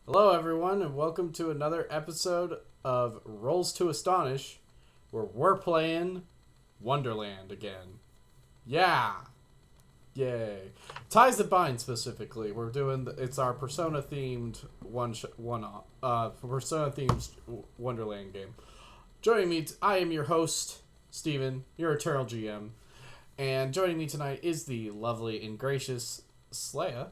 Hello, everyone, and welcome to another episode of Rolls to Astonish, where we're playing Wonderland again. Yeah! Yay. Ties That Bind specifically. We're doing, it's our Persona themed Persona themed Wonderland game. Joining me, I am your host, Steven, your Eternal GM, and joining me tonight is the lovely and gracious Sleia.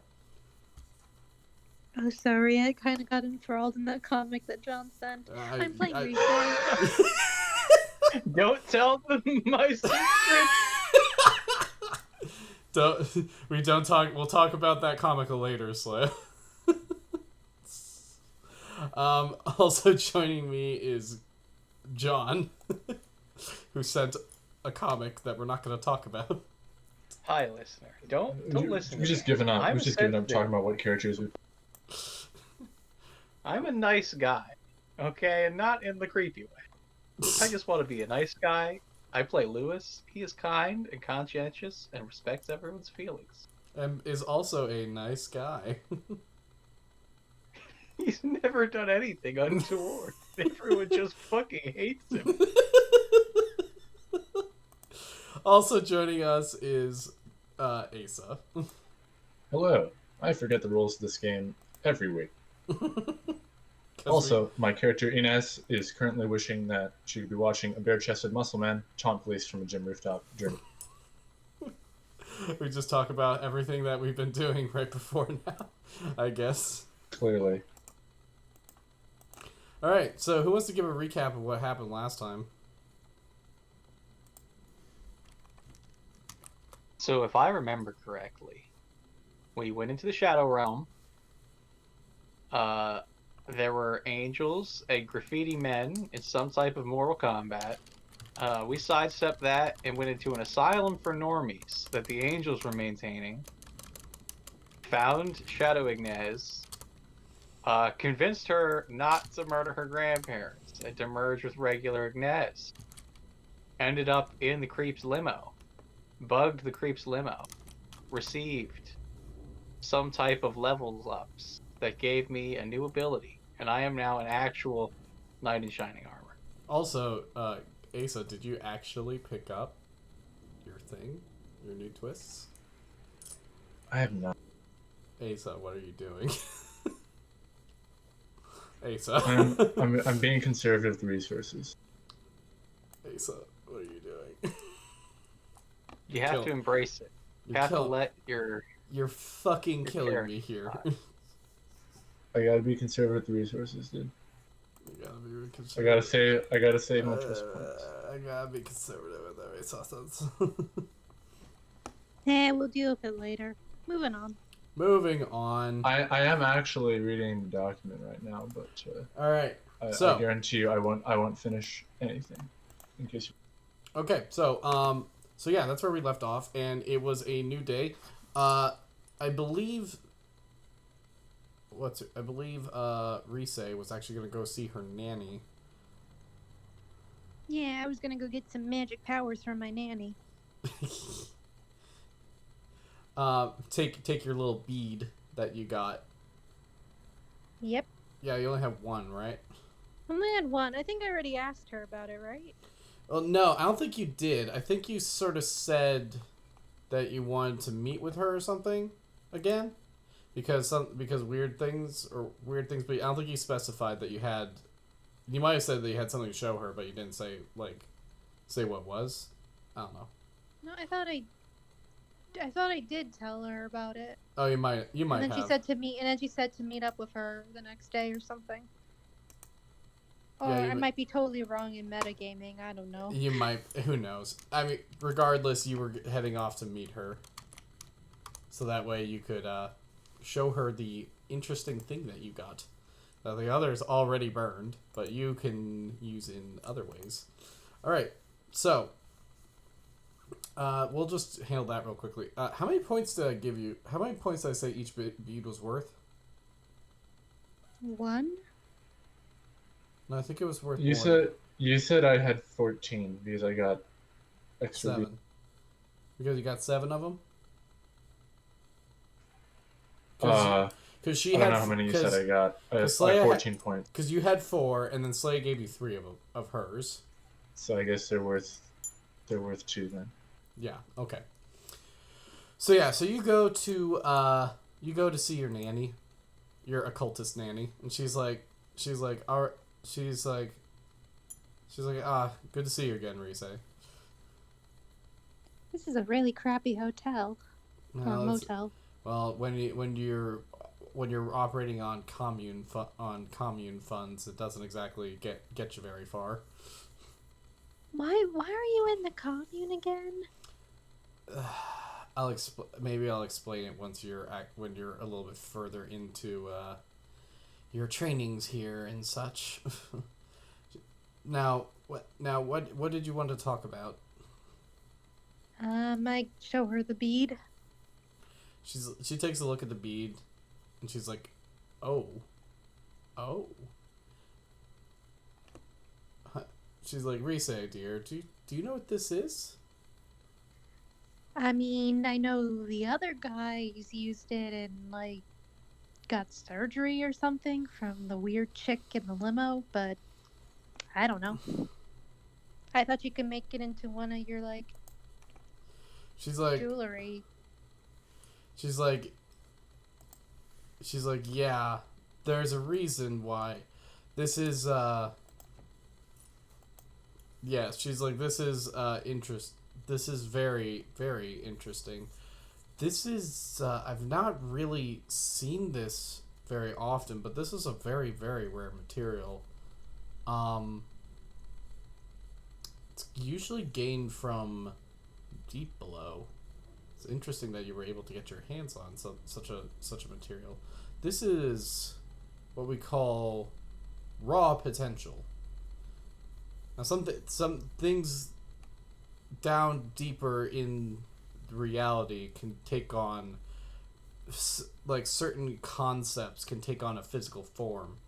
Oh, sorry, I kind of got enthralled in that comic that John sent. I'm playing Reset. Don't tell them my secret. Don't talk. We'll talk about that comic later, Slay. Also joining me is John, who sent a comic that we're not going to talk about. Hi, listener. Don't listen. We're just giving up. I'm We're just giving up talking about what characters we. I'm a nice guy, okay, and not in the creepy way. I just want to be a nice guy. I play Lewis. He is kind and conscientious and respects everyone's feelings. And is also a nice guy. He's never done anything untoward. Everyone just fucking hates him. Also joining us is Asa. Hello. I forget the rules of this game every week. Also, my character Inez is currently wishing that she could be watching a bare-chested muscle man taunt police from a gym rooftop during. We just talk about everything that we've been doing right before now, I guess. Clearly. Alright, so who wants to give a recap of what happened last time? So if I remember correctly, we went into the Shadow Realm. There were angels and graffiti men in some type of Mortal Kombat. We sidestepped that and went into an asylum for normies that the angels were maintaining. Found Shadow Inez. Convinced her not to murder her grandparents and to merge with regular Inez. Ended up in the Creep's limo. Bugged the Creep's limo. Received some type of levels ups that gave me a new ability, and I am now an actual knight in shining armor. Also, Asa, did you actually pick up your thing? Your new twists? I have not. Asa, what are you doing? Asa. I'm being conservative with resources. Asa, what are you doing? You have to embrace it. You have to let your... You're fucking killing me here. I gotta be conservative with the resources, dude. You gotta be conservative. I gotta save my twist points. I gotta be conservative with that resources. We'll deal with it later. Moving on. Moving on. I am actually reading the document right now, but all right. I So guarantee you I won't finish anything. In case you... Okay, so yeah, that's where we left off, and it was a new day. I believe Rise was actually gonna go see her nanny. Yeah, I was gonna go get some magic powers from my nanny. Take your little bead that you got. Yep. Yeah, you only have one, right? Only had one. I think I already asked her about it, right? Well, no, I don't think you did. I think you sort of said that you wanted to meet with her or something again, because weird things, but I don't think you specified that you had. You might have said that you had something to show her, but you didn't say what it was. I don't know. No, I thought I did tell her about it. Oh, you might And then have. she said to meet up with her the next day or something. Or Yeah, I might be totally wrong in metagaming. I don't know. You might. Who knows? I mean, regardless, you were heading off to meet her, so that way you could show her the interesting thing that you got. Now the others already burned, but you can use in other ways. All right, so we'll just handle that real quickly. How many points did I give you? How many points did I say each bead was worth? 1? No, I think it was worth. You said I had 14 because I got extra 7. Because you got 7 of them. Because she I don't had know how many you said I got. It's Slaya like had- 14 points. Because you had 4, and then Slay gave you 3 of hers. So I guess they're worth 2 then. Yeah. Okay. So yeah, so you go to see your nanny, your occultist nanny, and she's like, good to see you again, Rise. This is a really crappy hotel or Well, motel. well, when you're operating on commune funds, it doesn't exactly get you very far. Why are you in the commune again? Maybe I'll explain it when you're a little bit further into your trainings here and such. Now what did you want to talk about? I show her the bead. She takes a look at the bead, and she's like, oh. She's like, Rise, dear, do you know what this is? I mean, I know the other guys used it and, like, got surgery or something from the weird chick in the limo, but I don't know. I thought you could make it into one of your, like, She's like, jewelry. She's like, yeah, there's a reason why. This is, yeah, she's like, this is very, very interesting. This is, I've not really seen this very often, but this is a very, very rare material. It's usually gained from deep below. It's interesting that you were able to get your hands on such a material. This is what we call raw potential. Now, some things down deeper in reality can take on, like, certain concepts can take on a physical form.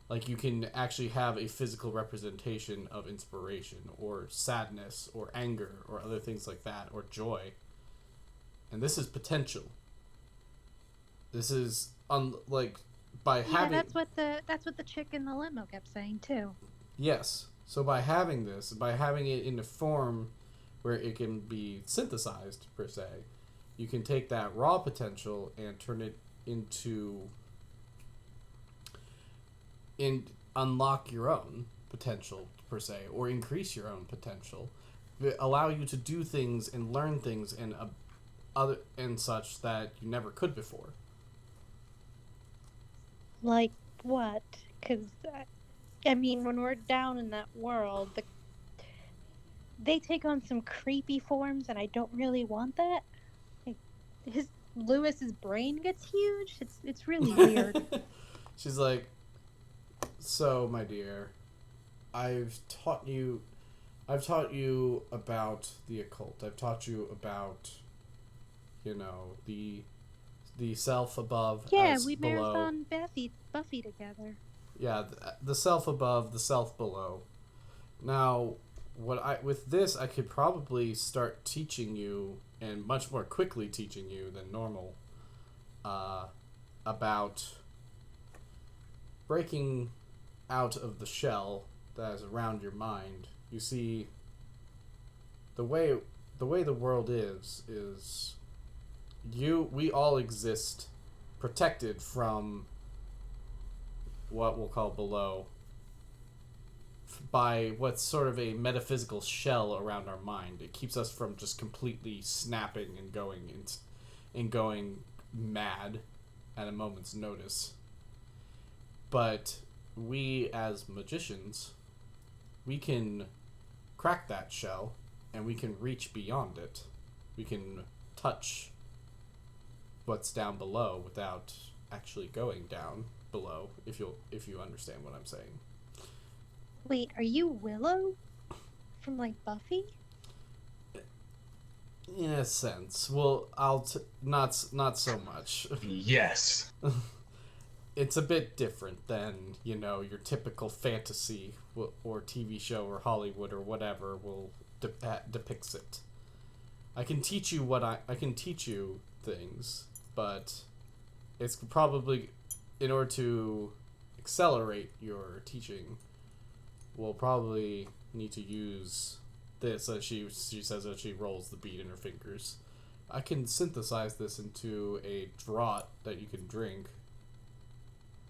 Like, you can actually have a physical representation of inspiration or sadness or anger or other things like that, or joy. And this is potential. This is by having. Yeah, that's what the chick in the limo kept saying too. Yes. So by having it in a form where it can be synthesized, per se, you can take that raw potential and turn it into unlock your own potential, per se, or increase your own potential, allow you to do things and learn things and other and such that you never could before. Like what? Because I mean, when we're down in that world, they take on some creepy forms, and I don't really want that. Like, Lewis's brain gets huge. It's really weird. She's like, so, my dear, I've taught you about the occult. I've taught you about, the self above. Yeah, as we below. marathon Buffy together. Yeah, the self above, the self below. Now, with this, I could probably start teaching you, and much more quickly teaching you than normal, about breaking out of the shell that is around your mind. You see, the way the world is we all exist protected from what we'll call below by what's sort of a metaphysical shell around our mind. It keeps us from just completely snapping and going mad at a moment's notice. But we, as magicians, we can crack that shell and we can reach beyond it. We can touch what's down below without actually going down below, if you understand what I'm saying. Wait, are you Willow? From, like, Buffy? In a sense. Well, not so much. Yes. It's a bit different than, your typical fantasy or TV show or Hollywood or whatever depicts it. I can teach you things, but it's probably in order to accelerate your teaching, we'll probably need to use this. She says that she rolls the bead in her fingers. I can synthesize this into a draught that you can drink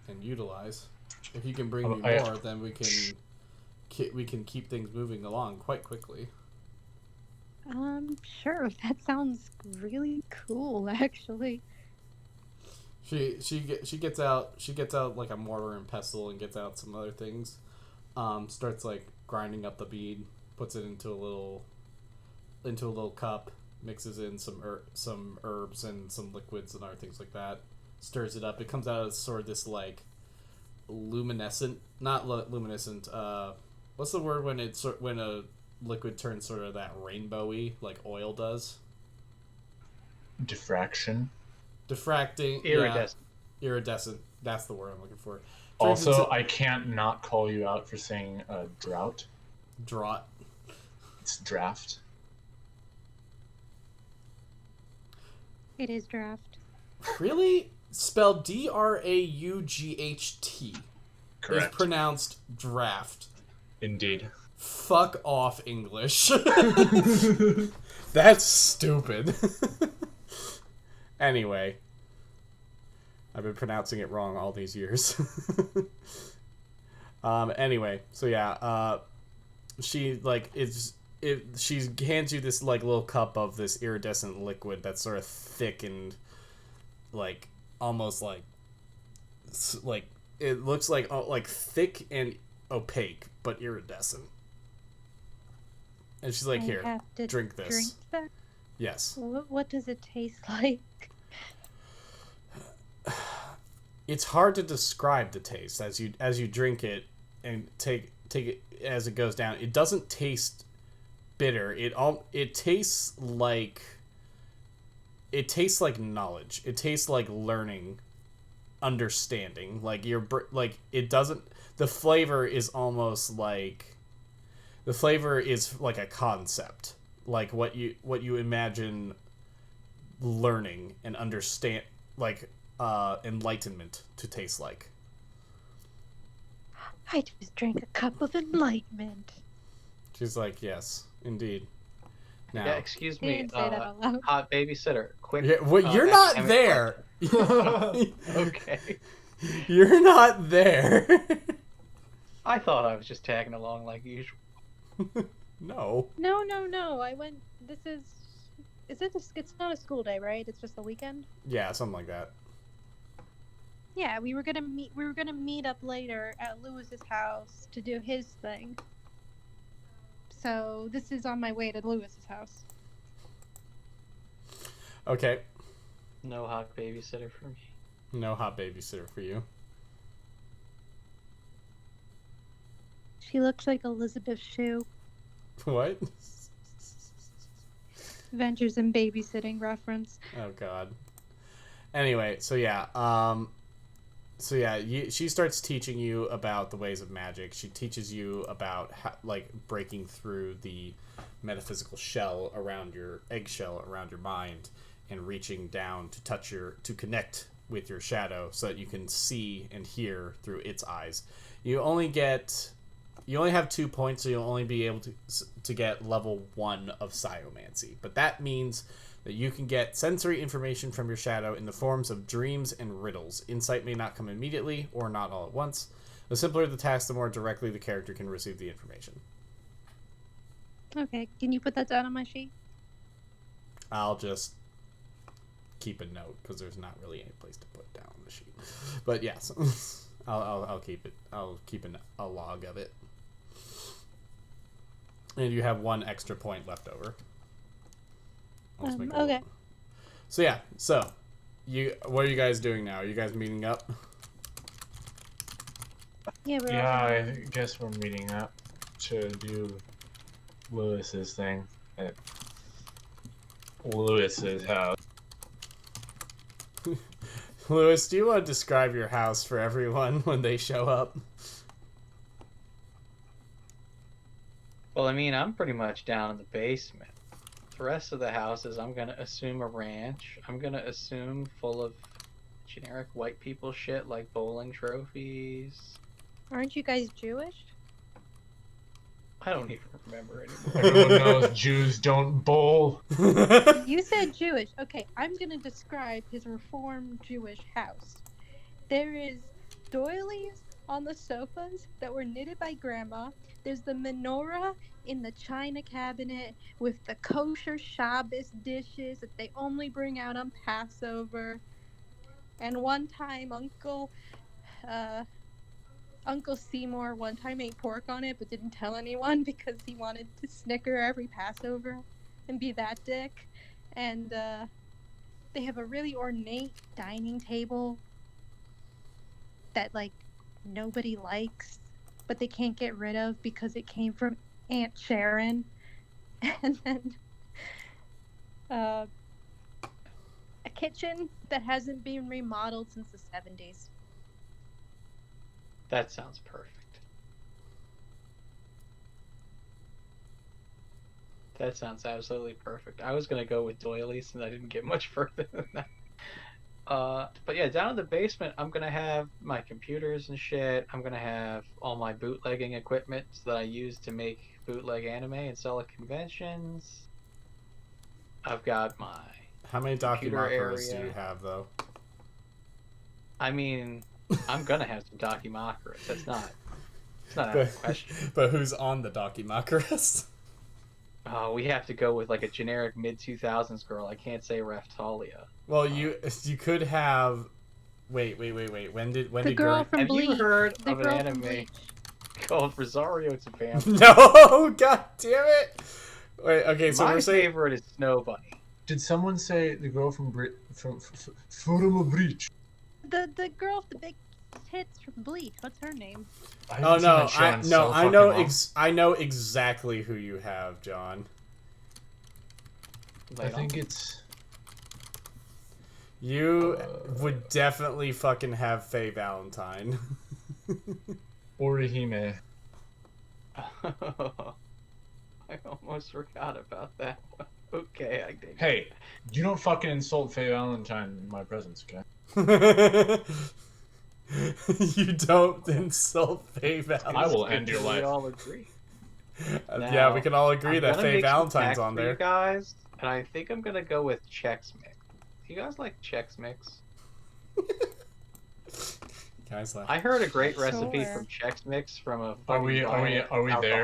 and utilize. If you can bring me more, then we can keep things moving along quite quickly. Sure. That sounds really cool, actually. She gets out like a mortar and pestle and gets out some other things. Starts like grinding up the bead, puts it into a little cup, mixes in some herbs and some liquids and other things like that. Stirs it up. It comes out as sort of this like luminescent, not luminescent. What's the word when when a liquid turns sort of that rainbowy like oil does? Diffraction. Diffracting. Iridescent. Yeah, iridescent. That's the word I'm looking for. Also, I can't not call you out for saying drought. Draught. It's draft. It is draft. Really? Spelled D-R-A-U-G-H-T. Correct. Is pronounced draft. Indeed. Fuck off, English. That's stupid. Anyway. I've been pronouncing it wrong all these years. Anyway, so yeah, she like she hands you this like little cup of this iridescent liquid that's sort of thick and like almost like it looks like thick and opaque but iridescent. And she's like, I "Here, have to drink this." Drink that? Yes. What does it taste like? It's hard to describe the taste as you drink it and take it as it goes down. It doesn't taste bitter. It tastes like knowledge. It tastes like learning, understanding. Like it doesn't. The flavor is almost like a concept, like what you imagine learning and understand, like enlightenment to taste like. I just drank a cup of enlightenment. She's like, yes, indeed. Now, Yeah, excuse I me, didn't say that out loud. hot babysitter. Quick. yeah, well, you're not academic there. question. Okay. You're not there. I thought I was just tagging along like usual. No. No. I went. It's not a school day, right? It's just the weekend. Yeah, something like that. Yeah, we were gonna meet up later at Lewis's house to do his thing. So this is on my way to Lewis's house. Okay. No hot babysitter for me. No hot babysitter for you. She looks like Elizabeth Shue. What? Adventures in Babysitting reference. Oh God. Anyway, so yeah, she starts teaching you about the ways of magic. She teaches you about like breaking through the metaphysical shell around your eggshell around your mind and reaching down to connect with your shadow so that you can see and hear through its eyes. You only have 2 points, so you'll only be able to get level 1 of Psiomancy. But that means that you can get sensory information from your shadow in the forms of dreams and riddles. Insight may not come immediately or not all at once. The simpler the task, the more directly the character can receive the information. Okay, can you put that down on my sheet? I'll just keep a note because there's not really any place to put down on the sheet. But yes, I'll keep it. I'll keep a log of it. And you have 1 extra point left over. Okay. So yeah, what are you guys doing now? Are you guys meeting up? Yeah, I guess we're meeting up to do Lewis's thing at Lewis's house. Lewis, do you want to describe your house for everyone when they show up? Well, I mean, I'm pretty much down in the basement. The rest of the house is, I'm going to assume, a ranch. I'm going to assume full of generic white people shit like bowling trophies. Aren't you guys Jewish? I don't even remember anymore. Everyone knows Jews don't bowl. You said Jewish. Okay, I'm gonna describe his Reformed Jewish house. There is doilies on the sofas that were knitted by Grandma. There's the menorah in the china cabinet with the kosher Shabbos dishes that they only bring out on Passover. And one time, Uncle Seymour one time ate pork on it but didn't tell anyone because he wanted to snicker every Passover and be that dick. And they have a really ornate dining table that like nobody likes but they can't get rid of because it came from Aunt Sharon. And then a kitchen that hasn't been remodeled since the 70s. That sounds perfect. That sounds absolutely perfect. I was gonna go with doilies, and I didn't get much further than that. But yeah, down in the basement, I'm gonna have my computers and shit. I'm gonna have all my bootlegging equipment that I use to make bootleg anime and sell at conventions. I've got my How many computer Dakimakuras do area. you have, though? I mean, I'm gonna have some Dakimakuras. It's not out But, of question. but who's on the Dakimakuras? Oh, we have to go with like a generic mid 2000s girl. I can't say Raftalia. Well, you could have. Wait. When did The girl Gurren- from Have Bleach. you heard The of an girl from anime Bleach. called Rosario Tabam? No, god damn it! Wait, okay, so My we're saying favorite is Snow Bunny. Did someone say the girl from Forum of Breach? The girl with the big tits from Bleach. What's her name? I Oh haven't seen no, that show in so I know fucking long. I know exactly who you have, John. I think it's You would definitely fucking have Faye Valentine. Orihime. I almost forgot about that one. Okay, I dig. Hey, you don't fucking insult Faye Valentine in my presence, okay? You don't insult Faye Valentine. I will end your We life. all agree. Yeah, we can all agree I'm that gonna Faye make some Valentine's packs on for you there. guys, and I think I'm gonna go with Chex Mix. Do you guys like Chex Mix? Guys laugh. I heard a great recipe Sure. from Chex Mix from a Are we fucking there?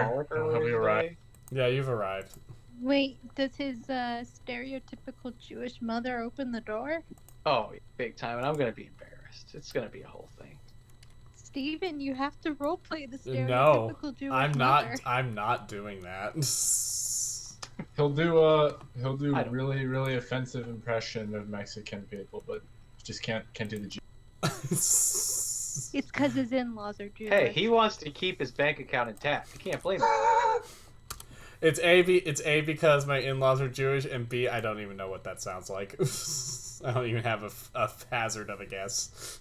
alcoholic Have earlier we arrived? today. Yeah, you've arrived. Wait, does his stereotypical Jewish mother open the door? Oh, big time, and I'm gonna be embarrassed. It's gonna be a whole thing. Steven, you have to roleplay the No, stereotypical Jewish I'm mother. not doing that. He'll do I don't- really, really offensive impression of Mexican people, but just can't do the G. It's because his in-laws are Jewish. Hey, he wants to keep his bank account intact. You can't blame him. It's A because my in-laws are Jewish, and B, I don't even know what that sounds like. I don't even have a hazard of a guess.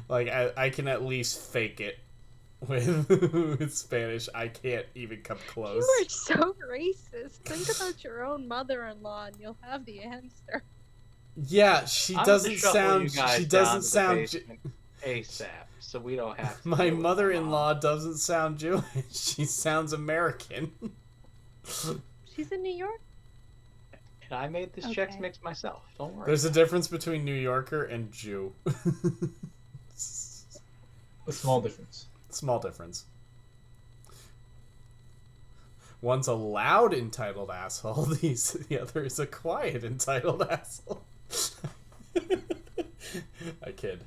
Like, I can at least fake it with Spanish. I can't even come close. You are so racist. Think about your own mother-in-law, and you'll have the answer. Yeah, she I'm doesn't gonna shuffle sound. you guys She down doesn't to the sound. basement ASAP, so we don't have to My deal with mother-in-law doesn't sound Jewish. She sounds American. She's in New York? And I made this Okay. Chex Mix myself. Don't worry. There's a difference between New Yorker and Jew. A small difference. Small difference. One's a loud entitled asshole. The other is a quiet entitled asshole. I kid.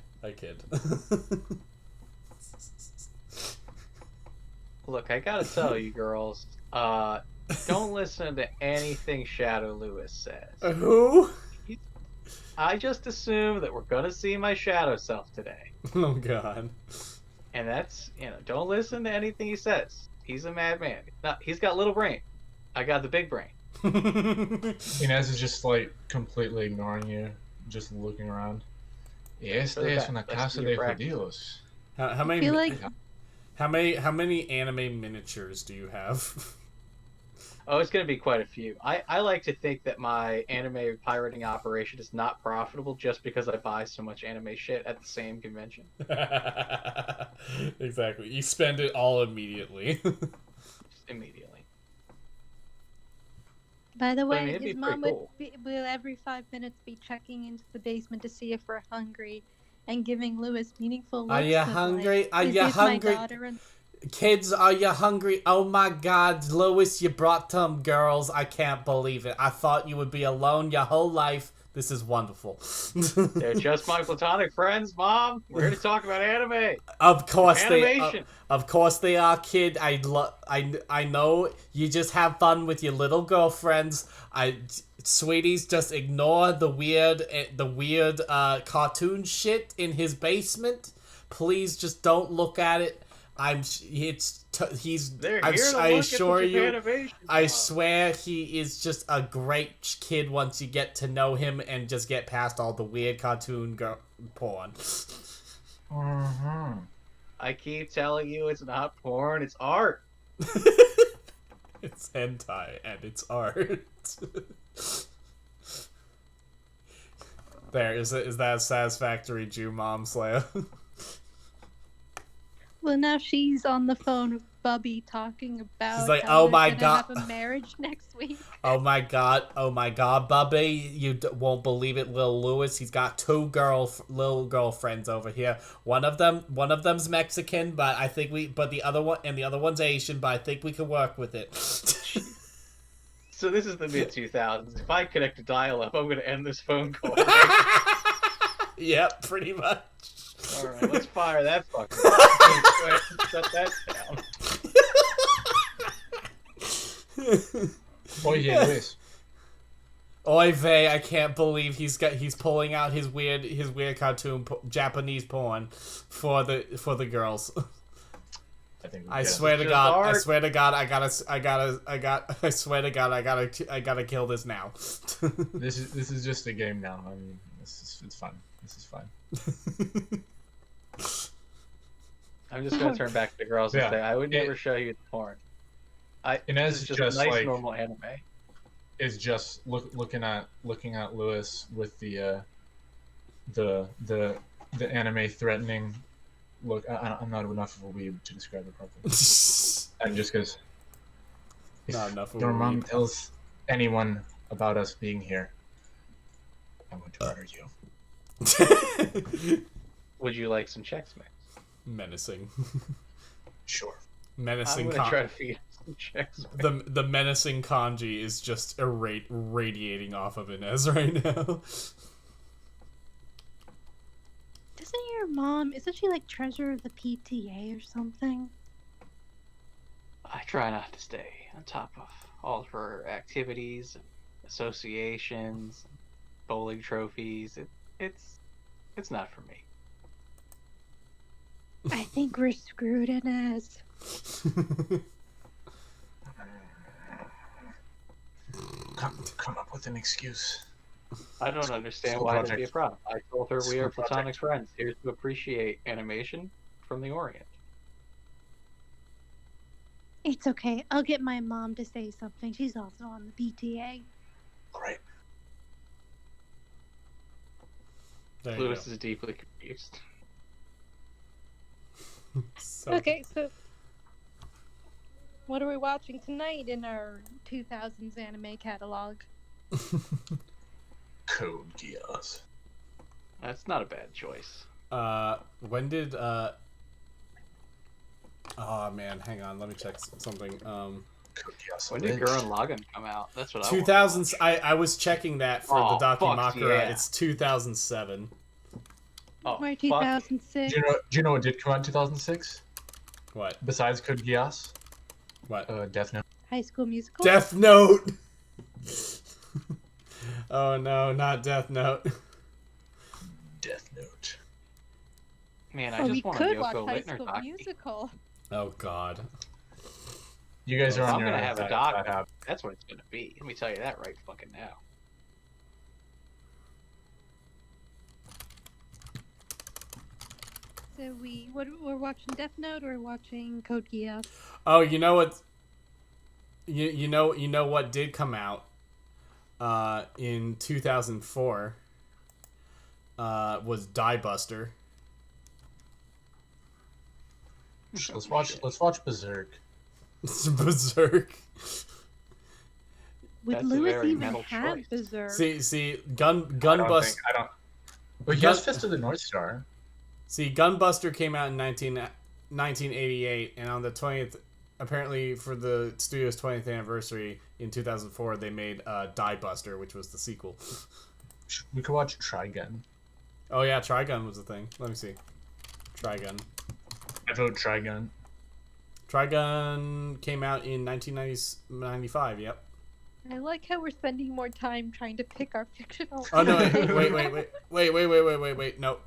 Look, I gotta tell you, girls, don't listen to anything Shadow Lewis says. Who? I just assume that we're gonna see my shadow self today. Oh god. And that's, don't listen to anything he says. He's a madman. No, he's got little brain. I got the big brain. Inez is just like completely ignoring you, just looking around. Esta Really es bad. una Let's casa be de practical. judíos. How I feel like many anime miniatures do you have? Oh, it's going to be quite a few. I like to think that my anime pirating operation is not profitable just because I buy so much anime shit at the same convention. Exactly. You spend it all immediately. Just immediately. By the But I way, mean, it'd be his pretty mom cool. will every 5 minutes be checking into the basement to see if we're hungry and giving Lewis meaningful Are looks you of hungry? like, Are is you this my hungry? daughter? And Kids, are you hungry? Oh my god, Louis, you brought them girls. I can't believe it. I thought you would be alone your whole life. This is wonderful. They're just my platonic friends, Mom. We're here to talk about anime. Of course Animation. of course they are, kid. I know you just have fun with your little girlfriends. Sweeties, just ignore the weird cartoon shit in his basement. Please just don't look at it. They're here to I look assure at the you, Japanimation. I Mom. swear he is just a great kid once you get to know him and just get past all the weird cartoon porn. Mm-hmm. I keep telling you it's not porn, it's art. It's hentai and it's art. There, is that a satisfactory Jew mom Slayer? well, now she's on the phone with Bubby talking about like, how "Oh they're my gonna God." have a marriage next week. Oh my god, Bubby, you won't believe it, little Lewis. He's got two little girlfriends over here. One of them's Mexican, but the other one's Asian, but I think we can work with it. So this is the mid 2000s. If I connect to dial-up, I'm going to end this phone call. Right? Yep, pretty much. All right, let's fire that fucker. Shut that down. Oh yeah, Luis. Oy vey, I can't believe he's pulling out his weird cartoon Japanese porn for the girls. I swear to God, I gotta kill this now. This is just a game now. I mean, it's fun. This is fun. I'm just going to turn back to the girls and say, I would never show you the porn. Inez This is is just just nice like normal anime. is just looking at Lewis with the anime threatening look. I'm not enough of a weeb to describe it properly. And just goes, Not enough of your a mom weeb. tells anyone about us being here, I'm going to murder you. Would you like some Chex Mix? Menacing. Sure. I'm Menacing. going to try to feed some Chex Mix. The menacing kanji is just radiating off of Inez right now. Isn't she like treasurer of the PTA or something? I try not to stay on top of all of her activities, associations, bowling trophies. It's not for me. I think we're screwed, Inez. Come up with an excuse. I don't understand School why project. that'd be a problem. I told her we are School platonic project. friends here to appreciate animation from the Orient. It's okay. I'll get my mom to say something. She's also on the PTA. Great. There you Lewis go. is deeply confused. So- Okay, so what are we watching tonight in our 2000s anime catalog? Code Geass. That's not a bad choice. When did oh man, hang on, let me check something. Code Geass. When did Lynch. Gurren Lagann come out? That's what I 2000s. I was checking that for Oh, the Dakimakura. fuck yeah. It's 2007. Oh, Or fuck. 2006? Do you know what did come out in 2006? What? Besides Code Geass? What? Death Note. High School Musical? Death Note. Oh no, not Death Note. Death Note. Man, I Oh, we just want a could watch Yoko High Littner School docu. Musical. Oh god. You guys are I'm on your gonna own have a if doc. that happens. That's what it's gonna be. Let me tell you that right fucking now. So we're watching Death Note or we're watching Code Geass? Oh, you know what? you know what did come out in 2004 was Die Buster. Let's watch Berserk. Berserk. Would That's a Lewis very even metal have choice. Berserk? See, I don't. But he has Fist of the North Star. See, Gunbuster came out in 1988, and on the 20th, apparently for the studio's 20th anniversary in 2004, they made Die Buster, which was the sequel. We could watch Trigun. Oh yeah, Trigun was the thing. Let me see. Trigun. I vote Trigun. Trigun came out in 1995. Yep. I like how we're spending more time trying to pick our fictional. Oh no! Wait! No.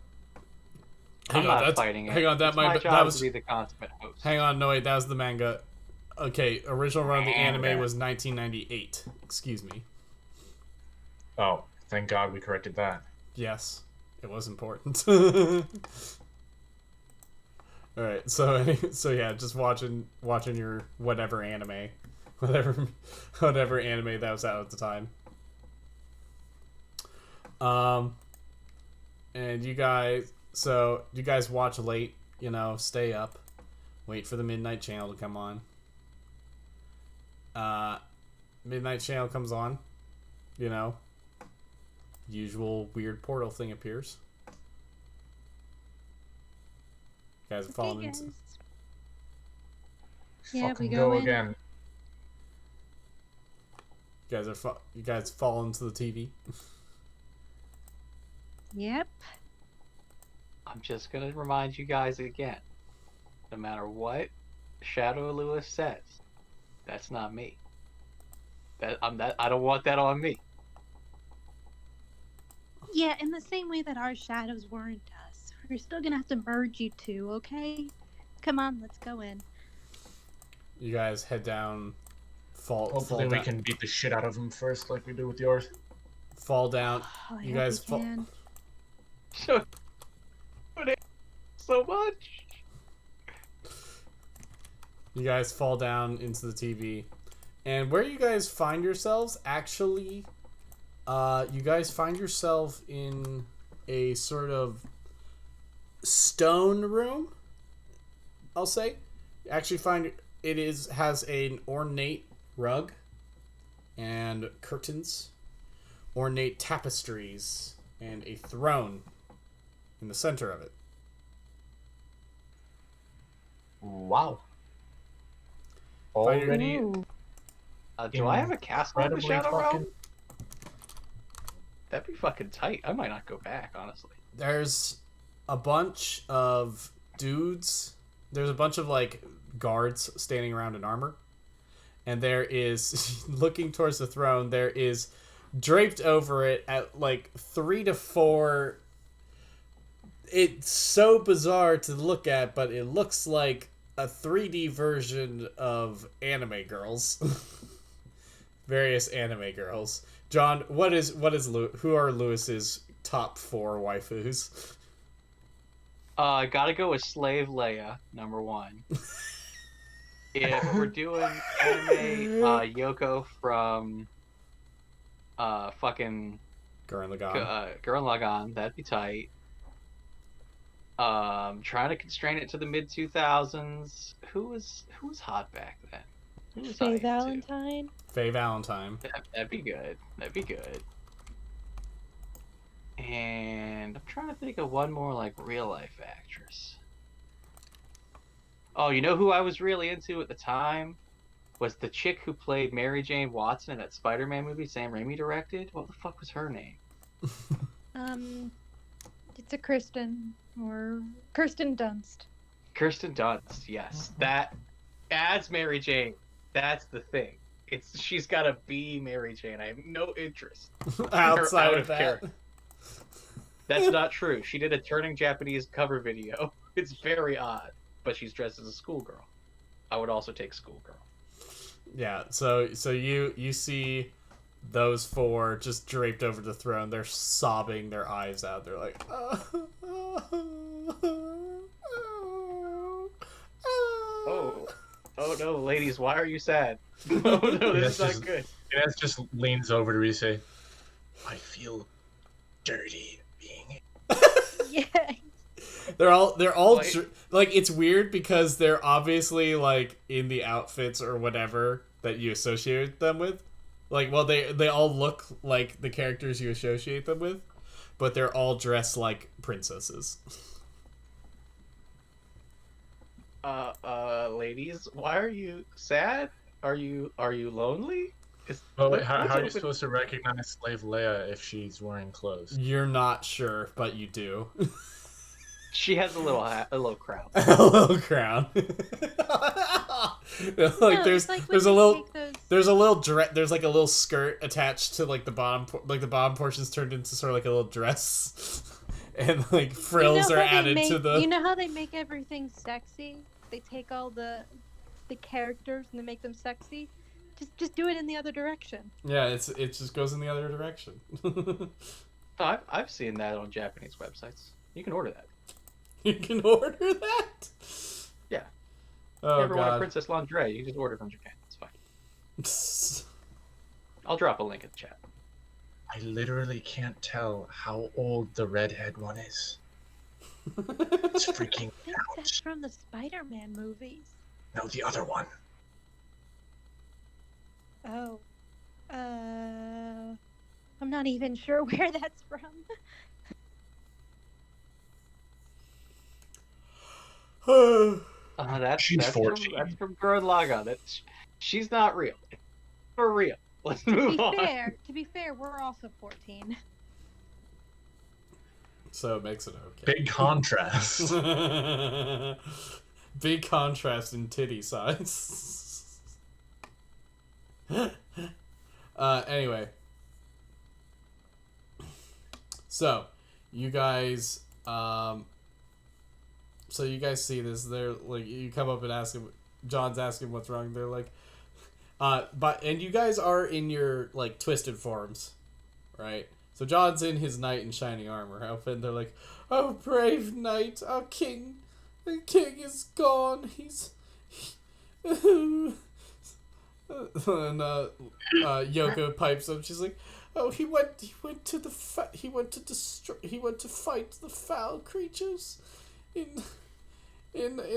I'm not fighting it. Hang on, it's my job to be the consummate host. Hang on, no wait, that was the manga. Okay, original run of the anime Okay. was 1998. Excuse me. Oh, thank God we corrected that. Yes, it was important. All right, so yeah, just watching your whatever anime, whatever anime that was out at the time. And you guys watch late, stay up, wait for the midnight channel to come on. Midnight channel comes on, usual weird portal thing appears. You guys are falling Okay, into. guys. Yeah, Fucking we go in. again. You guys fall into the TV. Yep. I'm just gonna remind you guys again. No matter what Shadow Lewis says, that's not me. I don't want that on me. Yeah, in the same way that our shadows weren't us. We're still gonna have to merge you two, okay? Come on, let's go in. You guys head down. Fall Hopefully we down. can beat the shit out of him first, like we do with yours. Fall down. Oh, I You hope guys we can. So much. You guys fall down into the TV. And where you guys find yourselves, actually, you guys find yourself in a sort of stone room, I'll say. You actually find has an ornate rug and curtains, ornate tapestries, and a throne in the center of it. Wow. Find your- Already Ooh. Do I have a castle in the incredibly Shadow Realm? fucking... That'd be fucking tight. I might not go back, honestly. There's a bunch of dudes. There's a bunch of guards standing around in armor. And there is, looking towards the throne, there is draped over it at 3 to 4. It's so bizarre to look at, but it looks like a 3D version of anime girls. Various anime girls. John, who are Lewis's top 4 waifus? I gotta go with Slave Leia, number 1. If we're doing anime, Yoko from fucking Gurren Lagann. Gurren Lagann, that'd be tight. Trying to constrain it to the mid 2000s. Who was hot back then? Who was Faye hype, too? Valentine. Faye Valentine. That'd be good. That'd be good. And I'm trying to think of one more real life actress. Oh, you know who I was really into at the time? Was the chick who played Mary Jane Watson in that Spider-Man movie Sam Raimi directed? What the fuck was her name? It's a Kristen or Kirsten Dunst. Kirsten Dunst, yes. That as Mary Jane. That's the thing. She's gotta be Mary Jane. I have no interest in her Outside out of that. character. That's not true. She did a Turning Japanese cover video. It's very odd, but she's dressed as a schoolgirl. I would also take schoolgirl. Yeah, so you see those 4 just draped over the throne. They're sobbing their eyes out. They're like, Oh. Oh no, ladies, why are you sad? Oh no, this is not good. Inez just leans over to Rise. I feel dirty being. Yeah. They're all Like- like, it's weird because they're obviously like in the outfits or whatever that you associate them with. Like, well, they all look like the characters you associate them with, but they're all dressed like princesses. Ladies, why are you sad? Are you lonely? Well, wait, Let's how are you open- supposed to recognize Slave Leia if she's wearing clothes? You're not sure, but you do. She has a little crown. A little crown. Like, No, there's it's like when there's a they little take those- there's a little there's like a little skirt attached to like the bottom, like the bottom portion's turned into sort of like a little dress, and like frills are how they added to the. You know how they make everything sexy? They take all the characters and they make them sexy. Just do it in the other direction. Yeah, it just goes in the other direction. Oh, I've seen that on Japanese websites. You can order that. You can order that. Yeah. Oh you ever want a god. princess lingerie? You just order from Japan. It's fine. I'll drop a link in the chat. I literally can't tell how old the redhead one is. It's freaking I think that's from the Spider-Man movies. no, the other one. Oh. I'm not even sure where that's from. She's That's 14. That's from Gurren Lagann. She's not real. For real. Let's move on. To be fair, we're also 14. So it makes it okay. Big contrast. Big contrast in titty size. Anyway. So, you guys, so you guys see this. They're like, you come up and ask him. John's asking what's wrong. They're like, and you guys are in your like twisted forms, right? So John's in his knight in shining armor outfit. And they're like, "Oh, brave knight, our king, the king is gone. He's." And Yoko pipes up. She's like, "Oh, he went to fight the foul creatures in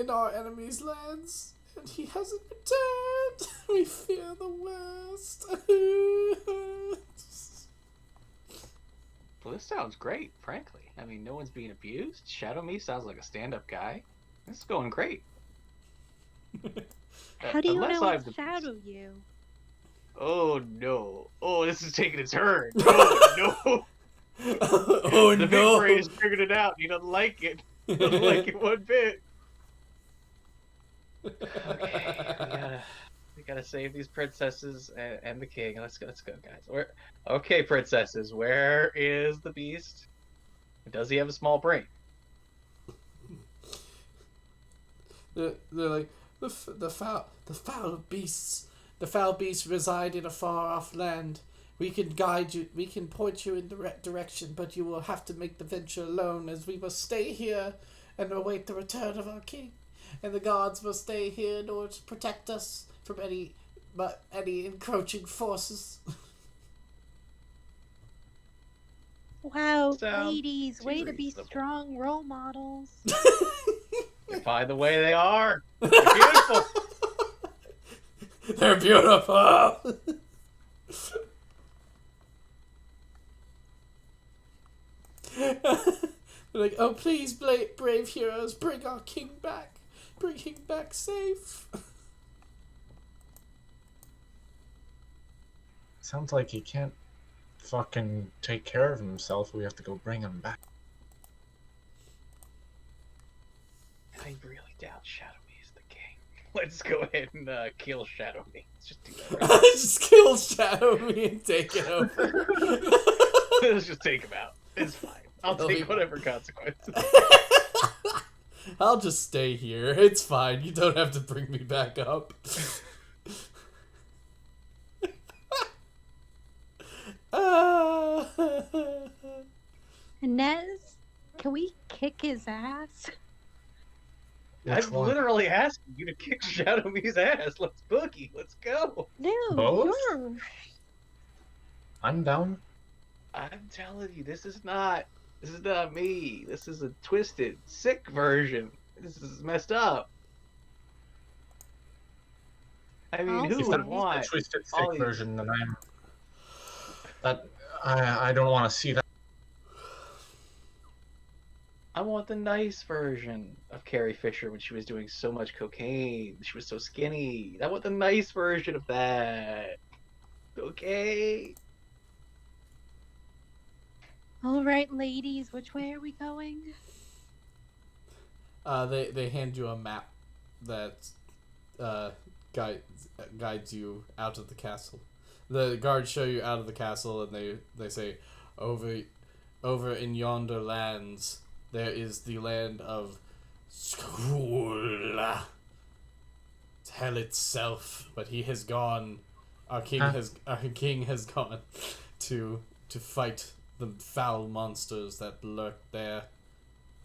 our enemies' lands, and he hasn't returned. We fear the worst." Well, this sounds great, frankly. I mean, no one's being abused. Shadow Me sounds like a stand-up guy. This is going great. How do you Unless know I've it's Shadow You? Oh no! Oh, this is taking a turn. Oh no! Oh The big no! brain has figured it out. He doesn't like it. He doesn't like it one bit. Okay, we gotta save these princesses and the king. Let's go, guys. Okay, princesses, where is the beast? Does he have a small brain? They're like, the foul beasts. The foul beasts reside in a far-off land. We can guide you. We can point you in the right direction, but you will have to make the venture alone, as we must stay here and await the return of our king. And the gods must stay here in order to protect us from any encroaching forces. Wow, Sounds ladies, way to be reasonable. strong role models. By the way, they are. They're beautiful. They're beautiful. They're like, "Oh, please, brave heroes, bring our king back. Bring him back safe." Sounds like he can't fucking take care of himself. We have to go bring him back. I really doubt Shadow Me is the king. Let's go ahead and kill Shadow Me. Let's just do that. Right? Just kill Shadow Me and take it over. Let's just take him out. It's fine. I'll He'll take be- whatever consequences. I'll just stay here. It's fine. You don't have to bring me back up. Inez, can we kick his ass? I'm one? literally asking you to kick Shadow Me's ass. Let's boogie. Let's go. No, Both? you're. I'm down. I'm telling you, this is not me. This is a twisted, sick version. This is messed up. I mean, I'll who If would that's say. the want twisted all sick these? version, then I don't want to see that. I want the nice version of Carrie Fisher when she was doing so much cocaine. She was so skinny. I want the nice version of that. Okay. All right, ladies, which way are we going? They hand you a map that guides you out of the castle. The guards show you out of the castle, and they say, over in yonder lands, there is the land of School. It's hell itself, but he has gone. Our king has gone to fight the foul monsters that lurk there.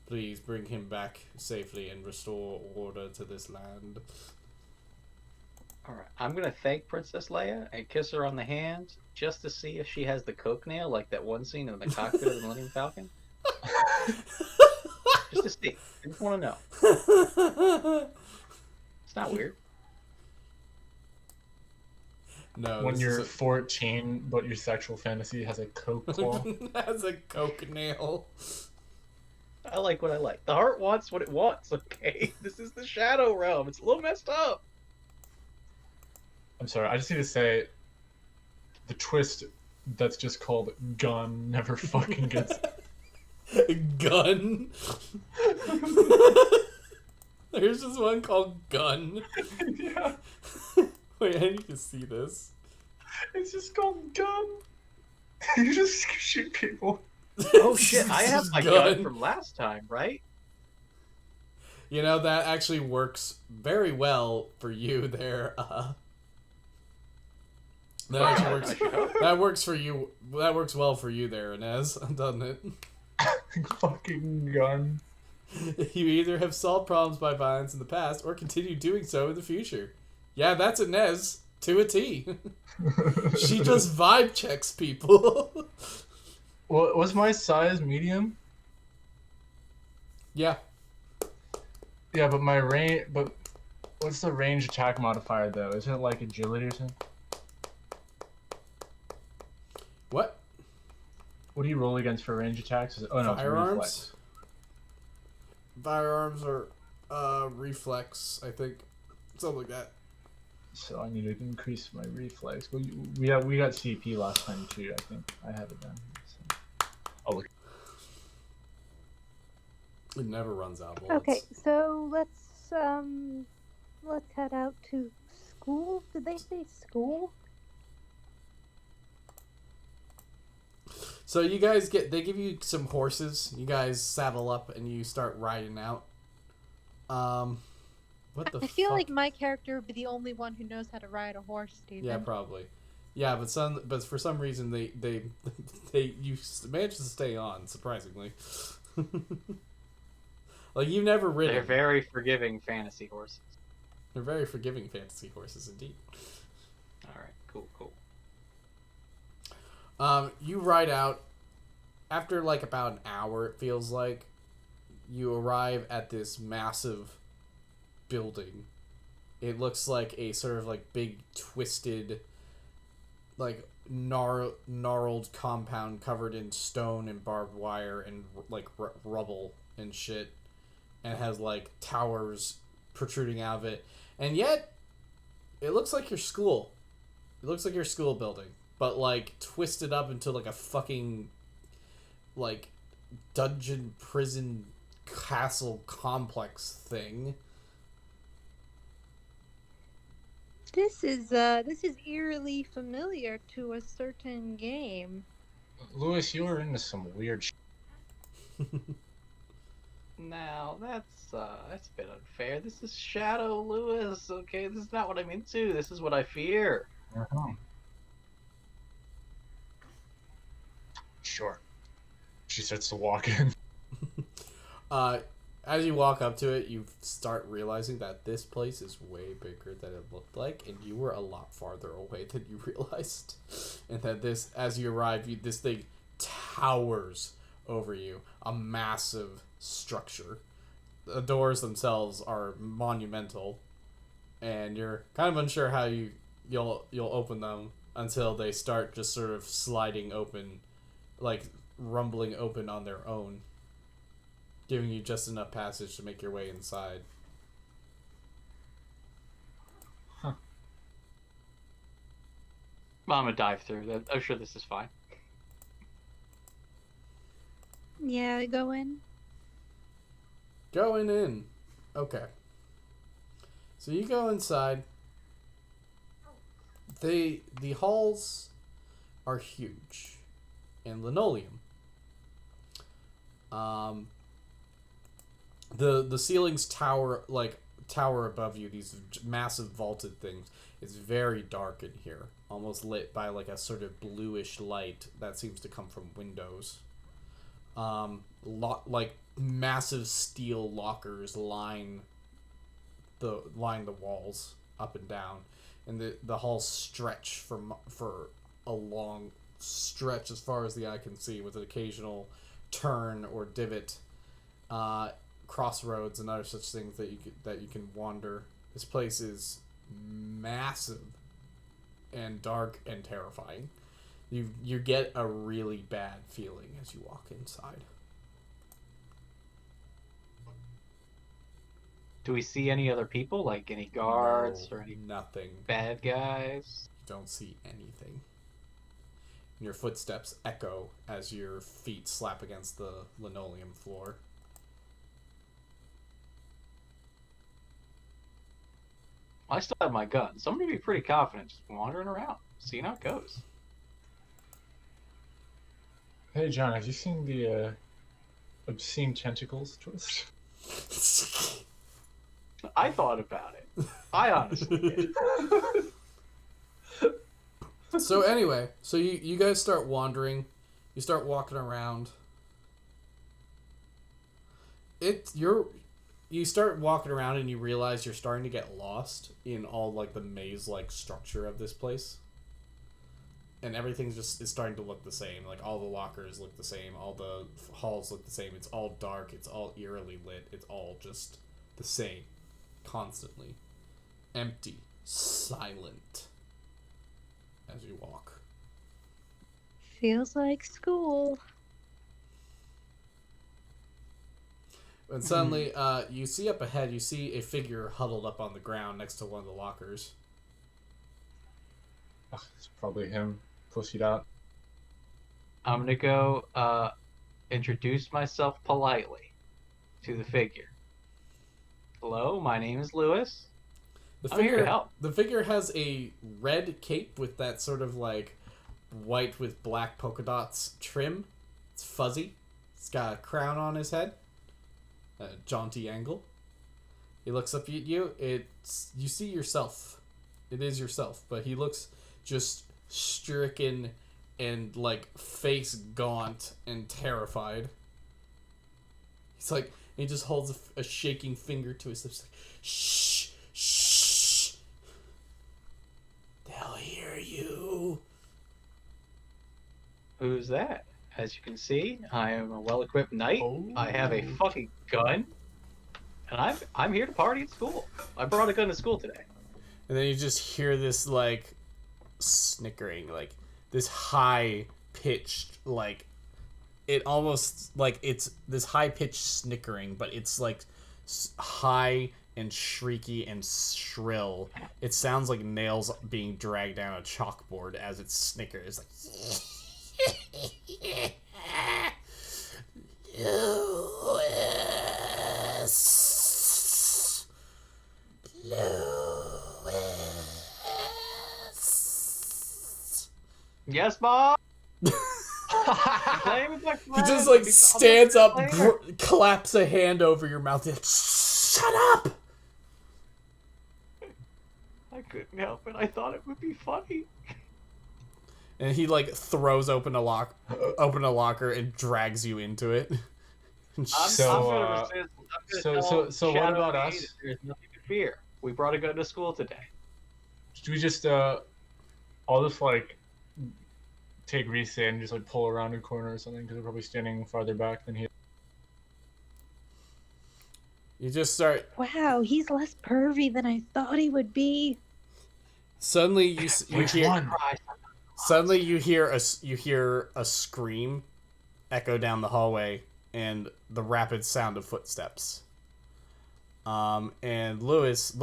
Please bring him back safely and restore order to this land. All right. I'm gonna thank Princess Leia and kiss her on the hand just to see if she has the coke nail, like that one scene in the cockpit of the Millennium Falcon. Just to see. I just want to know. It's not weird. No, When this you're is 14, but your sexual fantasy has a coke claw. has a coke nail. I like what I like. The heart wants what it wants. Okay, this is the Shadow Realm. It's a little messed up. I'm sorry, I just need to say, the twist that's just called gun never fucking gets. Gun. There's just one called Gun. Yeah, Wait, I need to see this. it's just called gun. You just shoot people. Oh shit! I have my gun Gun. from last time, right? You know, that actually works very well for you there. That actually works. I should hope. That works for you. That works well for you there, Inez, doesn't it? Fucking gun. You either have solved problems by violence in the past or continue doing so in the future. Yeah, that's Inez to a T. She just vibe checks people. What was my size? Medium. Yeah. Yeah, but my range. But what's the range attack modifier though? Isn't it like agility or something? What? What do you roll against for range attacks? Oh no, it's Firearms? reflex. Firearms are reflex, I think. Something like that. So I need to increase my reflex. Well, we got CP last time too. I think I have it down. So. Oh look. It never runs out of bullets. Okay, so let's head out to school. Did they say school? So you guys they give you some horses. You guys saddle up and you start riding out. What the I feel fuck? like my character would be the only one who knows how to ride a horse, Steven. Yeah, probably. Yeah, but for some reason they you managed to stay on, surprisingly. Like, you've never ridden. They're very forgiving fantasy horses. They're very forgiving fantasy horses indeed. All right, cool. You ride out. After like about an hour, it feels like, you arrive at this massive building. It looks like a sort of like big twisted, like gnarled compound covered in stone and barbed wire and like rubble and shit, and has like towers protruding out of it. And yet, it looks like your school. It looks like your school building, but like twisted up into like a fucking like dungeon prison castle complex thing. This is eerily familiar to a certain game. Lewis, you were into some weird. Now that's a bit unfair. This is Shadow Lewis. Okay, this is not what I'm into. This is what I fear. Sure. She starts to walk in. as you walk up to it, you start realizing that this place is way bigger than it looked like, and you were a lot farther away than you realized. And that this, as you arrive, this thing towers over you, a massive structure. The doors themselves are monumental, and you're kind of unsure how you'll open them until they start just sort of sliding open, like rumbling open on their own, giving you just enough passage to make your way inside. I'm gonna dive through that. I'm sure this is fine. Yeah, go in. Going in. Okay. So you go inside. The halls are huge and linoleum. The ceilings tower above you, these massive vaulted things. It's very dark in here, almost lit by like a sort of bluish light that seems to come from windows. Like massive steel lockers line the walls up and down, and the halls stretch for a long stretch as far as the eye can see, with an occasional turn or divot, crossroads and other such things that you can wander. This place is massive and dark and terrifying. You get a really bad feeling as you walk inside. Do we see any other people, like any guards No, or any nothing. bad guys? You don't see anything. Your footsteps echo as your feet slap against the linoleum floor. I still have my gun, so I'm gonna be pretty confident just wandering around, seeing how it goes. Hey John, have you seen the obscene tentacles twist? I thought about it. I honestly did. So anyway, so you guys start wandering. You start walking around. You start walking around and you realize you're starting to get lost in all like the maze-like structure of this place. And everything just is starting to look the same. Like all the lockers look the same. All the halls look the same. It's all dark. It's all eerily lit. It's all just the same. Constantly. Empty. Silent. As you walk. Feels like school. And suddenly, you see up ahead, you see a figure huddled up on the ground next to one of the lockers. Ugh, it's probably him, pussied out. I'm gonna go introduce myself politely to the figure. Hello, my name is Lewis. I'm here to help. The figure has a red cape with that sort of like white with black polka dots trim. It's fuzzy. It's got a crown on his head. A jaunty angle. He looks up at you. You see yourself. It is yourself, but he looks just stricken and like face gaunt and terrified. He's like, he just holds a shaking finger to his lips. Like, shh, shh. They'll hear you. Who's that? As you can see, I am a well-equipped knight. Oh. I have a fucking gun, and I'm here to party at school. I brought a gun to school today. And then you just hear this like snickering, like this high pitched, like it almost like it's this high pitched snickering, but it's like high and shrieky and shrill. It sounds like nails being dragged down a chalkboard as it snickers. Like Lewis. Yes, Mom. He just like stands up, claps a hand over your mouth. Like, shut up! I couldn't help it. I thought it would be funny. And he like throws open a locker and drags you into it. I'm So, gonna resist. I'm gonna tell so what Shadow about Maid us? that there's nothing to fear. We brought a gun to school today. Should we just I'll just like take Reese and just like pull around a corner or something because we're probably standing farther back than he. You just start. Wow, he's less pervy than I thought he would be. Suddenly, you Which hear. one? Suddenly, you hear a scream echo down the hallway, and the rapid sound of footsteps. And Lewis,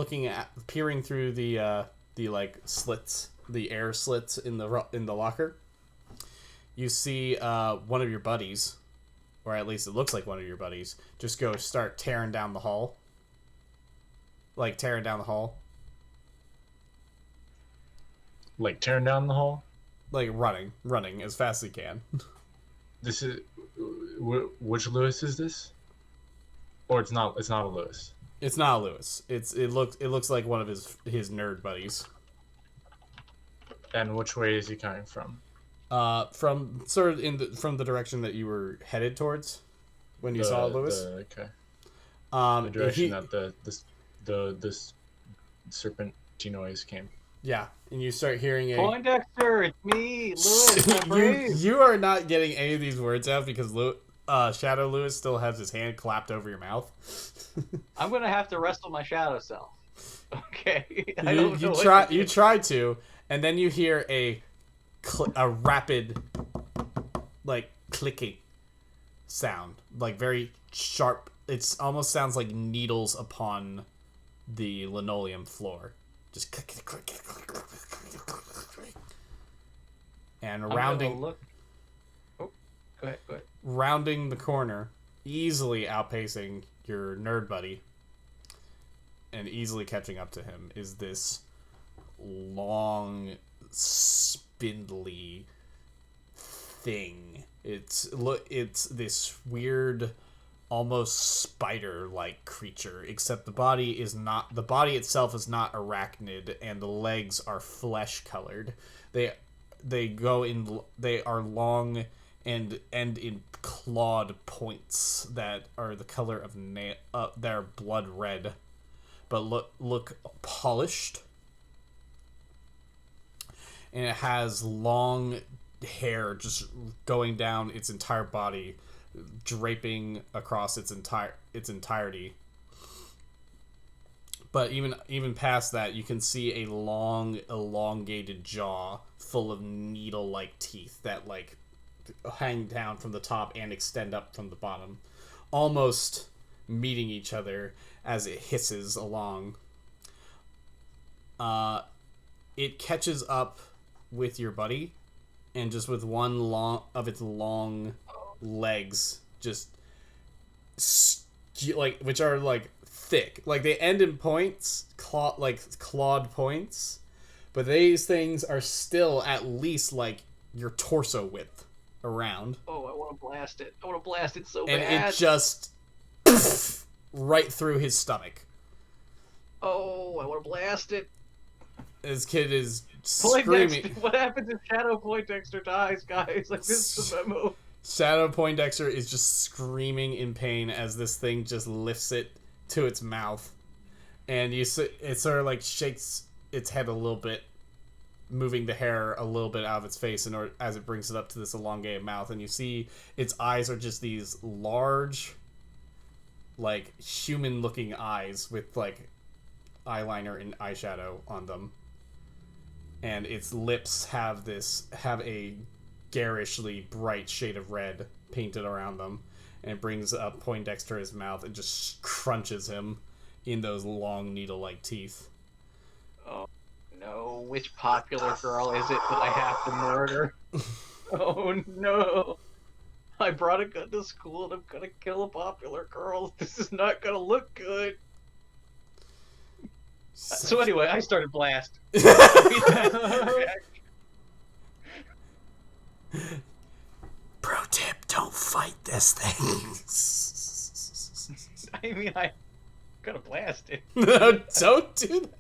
peering through the like slits, the air slits in the locker, you see one of your buddies, or at least it looks like one of your buddies, just start tearing down the hall. Like tearing down the hall. Like tearing down the hall. Like running as fast as he can. This is which Lewis is this? Or it's not. It's not a Lewis. It's not a Lewis. It looks like one of his nerd buddies. And which way is he coming from? From sort of from the direction that you were headed towards when you saw Lewis. Okay. The direction that this serpent noise came. Yeah, and you start hearing a Poindexter, it's me, Lewis. I'm brave. you are not getting any of these words out because Shadow Lewis still has his hand clapped over your mouth. I'm gonna have to wrestle my shadow self. Okay. You try to, and then you hear a rapid, like clicking sound, like very sharp. It almost sounds like needles upon the linoleum floor. Just click. And rounding. Oh, go ahead. Rounding the corner, easily outpacing your nerd buddy, and easily catching up to him, is this long, spindly thing. It's this weird, almost spider-like creature, except the body itself is not arachnid, and the legs are flesh-colored. They are long and end in clawed points that are the color of they're blood red, but look polished. And it has long hair just going down its entire body, draping across its entirety. But even past that, you can see a long, elongated jaw full of needle-like teeth that like hang down from the top and extend up from the bottom, almost meeting each other as it hisses along. It catches up with your buddy, and just with one of its long legs, just which are like thick, like they end in points, clawed points, but these things are still at least like your torso width around. Oh, I want to blast it. So and bad. And it just right through his stomach. Oh, I want to blast it. This kid is screaming. What happens if Shadow Poindexter dies, guys? Like, this is the memo. Shadow Poindexter is just screaming in pain as this thing just lifts it to its mouth, and it sort of like shakes its head a little bit, moving the hair a little bit out of its face as it brings it up to this elongated mouth, and you see its eyes are just these large, like human-looking eyes with like eyeliner and eyeshadow on them. And its lips have a garishly bright shade of red painted around them, and it brings up Poindexter to his mouth and just crunches him in those long needle-like teeth. Oh no! Which popular girl is it that I have to murder? Oh no! I brought a gun to school and I'm gonna kill a popular girl. This is not gonna look good. So anyway, I started blast. Pro tip: don't fight this thing. I mean, I gotta blast it. No, don't do that.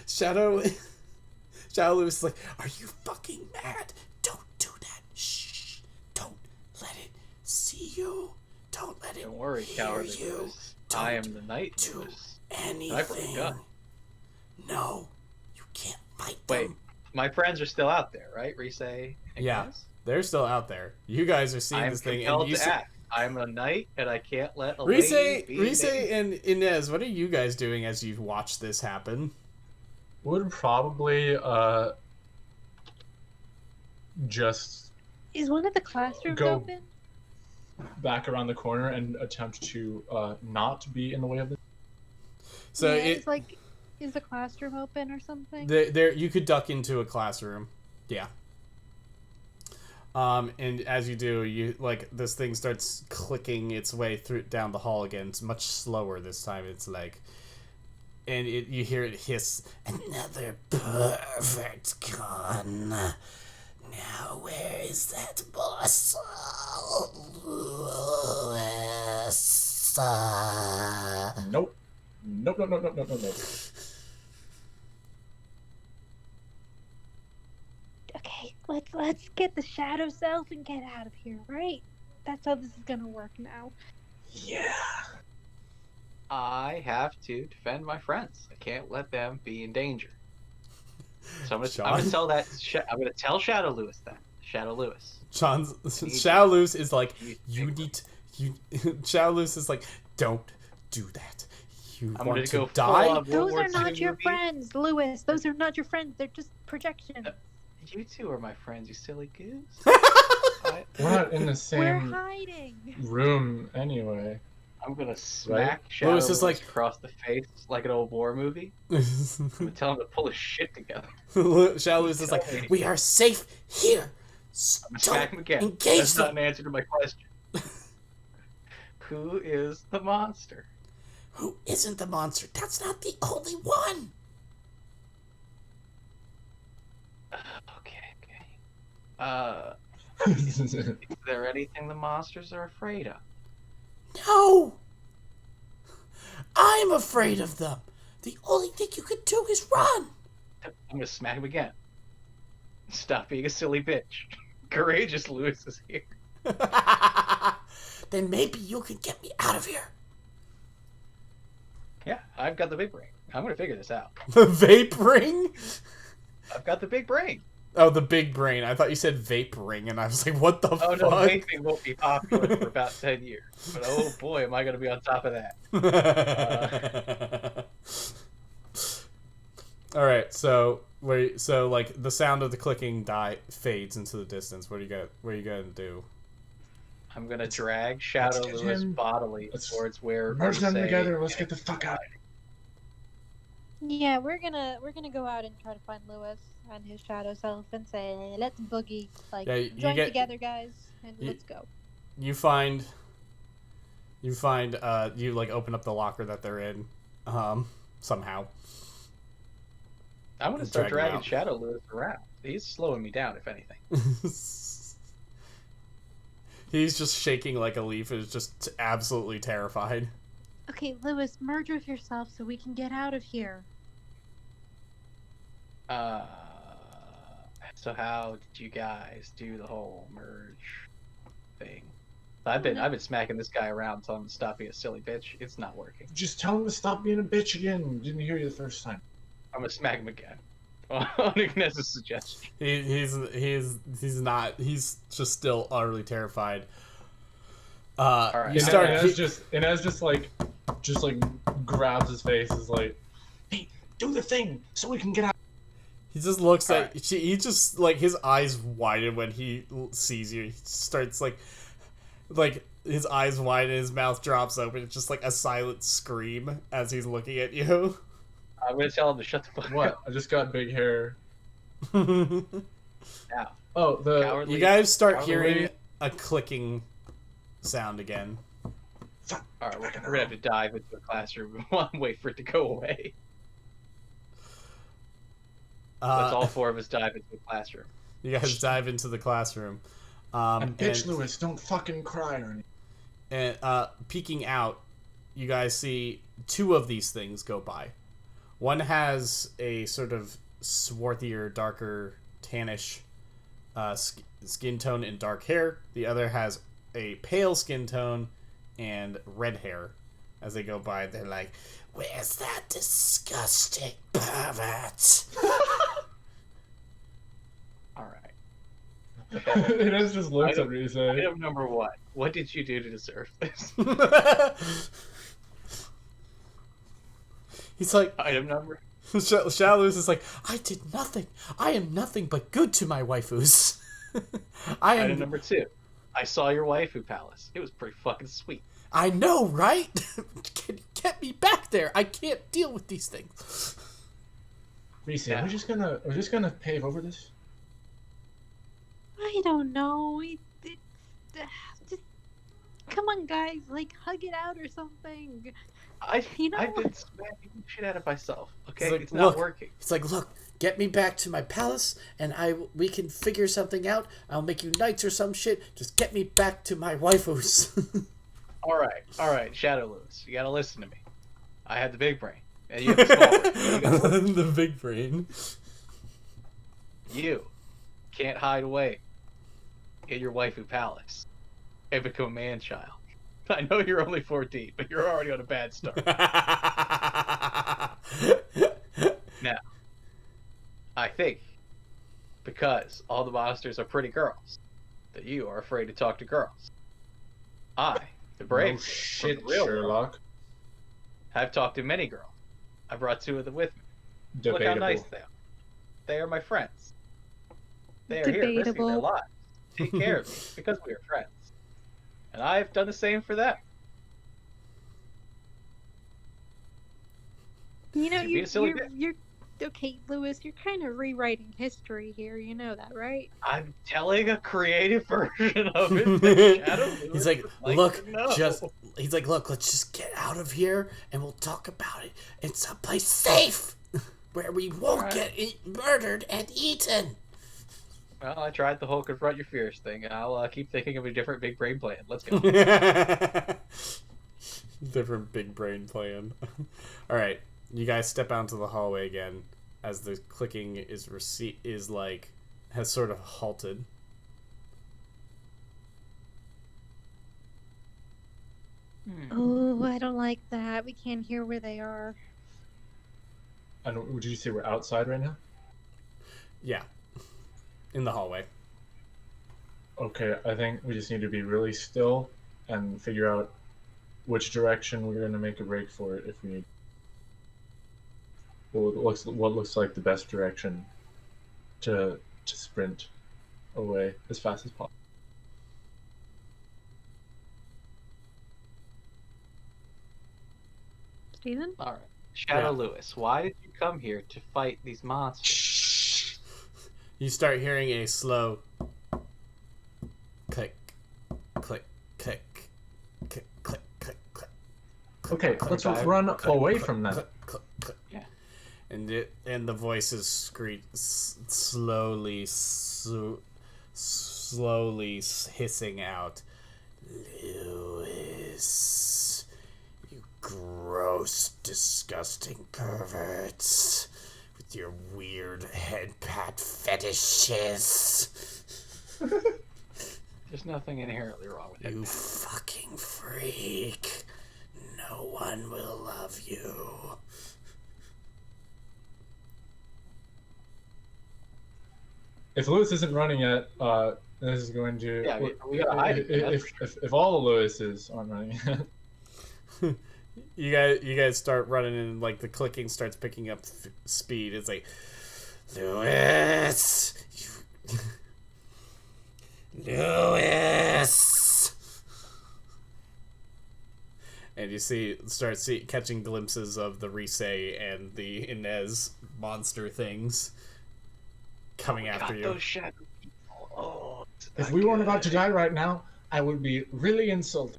Shadow Lewis is like, are you fucking mad? Don't do that. Shh. Don't let it you. Don't let it Don't worry, hear cowardly you. Lewis. Don't I am the knight, do Lewis. anything. I brought a gun. No, you can't fight Wait, them. my friends are still out there, right? Rise and Yeah, Inez? they're still out there. You guys are seeing I'm this thing, and compelled you to see act. I'm a knight, and I can't let a Rise, lady be Rise naked. and Inez. What are you guys doing as you watch this happen? Would probably just Is one of the classrooms Go. open? back around the corner and attempt to not be in the way of the. So Yeah, it it's like, is the classroom open or something? there you could duck into a classroom. Yeah. And as you do, you like this thing starts clicking its way through down the hall again. It's much slower this time. It's like, and you hear it hiss. Another perfect gun. Now where is that boss? Lewis. Nope. Nope. Okay, let's get the shadow self and get out of here, right? That's how this is gonna work now. Yeah. I have to defend my friends. I can't let them be in danger. So I'm Sean? gonna tell that. I'm gonna tell Shadow Lewis that. Shadow Lewis. Shao Luz is like, You Shao Luz is like, don't do that. You I'm want gonna to go die? full on World Those War are not II your movie. friends, Lewis. Those are not your friends. They're just projections. You two are my friends, you silly goose. We're not in the We're same hiding. room anyway. I'm gonna smack Shadow Lewis is Lewis like- across the face like an old war movie. I'm gonna tell him to pull his shit together. Shao Luz is like, we are safe here. I'm gonna smack him again. Engage That's not them. an answer to my question. Who is the monster? Who isn't the monster? That's not the only one. Okay. Is there anything the monsters are afraid of? No. I'm afraid of them. The only thing you can do is run. I'm gonna smack him again. Stop being a silly bitch. Courageous Lewis is here. Then maybe you can get me out of here. Yeah, I've got the big brain. I'm gonna figure this out. The vape ring? I've got the big brain. Oh, the big brain. I thought you said vape ring, and I was like, what the Oh fuck? no, vaping won't be popular for about 10 years. But oh boy, am I gonna be on top of that. All right, so like the sound of the clicking fades into the distance. What are you gonna do? I'm gonna drag Shadow Let's get Lewis him. bodily Let's towards where Merge them Ursay together. Let's and- get the fuck out. Yeah, we're gonna go out and try to find Lewis and his shadow self and say, let's boogie. Like, Yeah, you join get- together, guys, and you- let's go. You find you like open up the locker that they're in, somehow. I'm gonna start Drag him dragging out. Shadow Lewis around. He's slowing me down, if anything. He's just shaking like a leaf. Is just absolutely terrified. Okay, Lewis, merge with yourself so we can get out of here. So how did you guys do the whole merge thing? I've been smacking this guy around, telling him to stop being a silly bitch. It's not working. Just tell him to stop being a bitch again. Didn't hear you the first time. I'm gonna smack him again. On Ignez's suggestion. He's not. He's just still utterly terrified. right. You start. Inez just like grabs his face. Is like, hey, do the thing so we can get out. He just looks at. Alright. He just like his eyes widen when he sees you. He starts like his eyes widen, his mouth drops open. It's just like a silent scream as he's looking at you. I'm gonna tell him to shut the fuck What? up. I just got big hair. Now. Oh, the Cowardly. You guys start Probably- hearing a clicking sound again. Alright, we're gonna have to dive into a classroom and wait for it to go away. Let's all four of us dive into a classroom. You guys dive into the classroom. and bitch, and- Lewis, don't fucking cry or anything. And peeking out, you guys see two of these things go by. One has a sort of swarthier, darker, tannish skin tone and dark hair. The other has a pale skin tone and red hair. As they go by, they're like, "Where's that disgusting pervert?" All right. It just looks at Rise. Item number 1. What did you do to deserve this? He's like, Item number. Shadowluz is like, "I did nothing. I am nothing but good to my waifus." Item number 2. I saw your waifu palace. It was pretty fucking sweet. I know, right? Get me back there. I can't deal with these things. Rise, Yeah. we're just gonna pave over this. I don't know. Just come on, guys. Like, hug it out or something. You know- I've been smacking the shit out of myself. Okay, It's like, it's not look. working. It's like, "Look, get me back to my palace, and we can figure something out. I'll make you knights or some shit. Just get me back to my waifus." All right, Shadowluz, you gotta listen to me. I have the big brain, and you have the small brain. You The big brain. You can't hide away in your waifu palace and become a man-child. I know you're only 14, but you're already on a bad start. Now, I think because all the monsters are pretty girls, that you are afraid to talk to girls. I, the brave, No shit, real girl, Sherlock. have talked to many girls. I brought 2 of them with me. Look how Debatable. nice they are. They are my friends. They are here risking their Debatable. lives to take care of me because we are friends. And I have done the same for them. You know, You'd be a silly you're okay, Lewis. You're kind of rewriting history here. You know that, right? I'm telling a creative version of it. that Shadowluz He's like, would "Look, to know." he's like, "Look, let's just get out of here, and we'll talk about it in someplace safe, where we won't Alright. get murdered and eaten." Well, I tried the whole confront your fears thing, and I'll keep thinking of a different big brain plan. Let's go. Different big brain plan. All right, you guys step out into the hallway again, as the clicking has sort of halted. Oh, I don't like that. We can't hear where they are. Would you say we're outside right now? Yeah, in the hallway. Okay, I think we just need to be really still and figure out which direction we're gonna make a break for it if we need. What looks like the best direction to sprint away as fast as possible. Steven? All right. Shadowluz, why did you come here to fight these monsters? You start hearing a slow click, click, click, click, click, click, click. Okay, let's run away from that. Click, click, click. Yeah. And the voices slowly hissing out, "Lewis, you gross, disgusting perverts with your weird head pat fetishes. There's nothing inherently wrong with You it. fucking freak. No one will love you." If Lewis isn't running yet, this is going to. Yeah, we gotta hide it, If all the Lewises aren't running yet. You guys start running and like the clicking starts picking up speed. It's like, "Lewis, Lewis," and you start catching glimpses of the Rise and the Inez monster things coming after you. Those shadow people. Oh, it's If not we weren't good. about to die right now, I would be really insulted.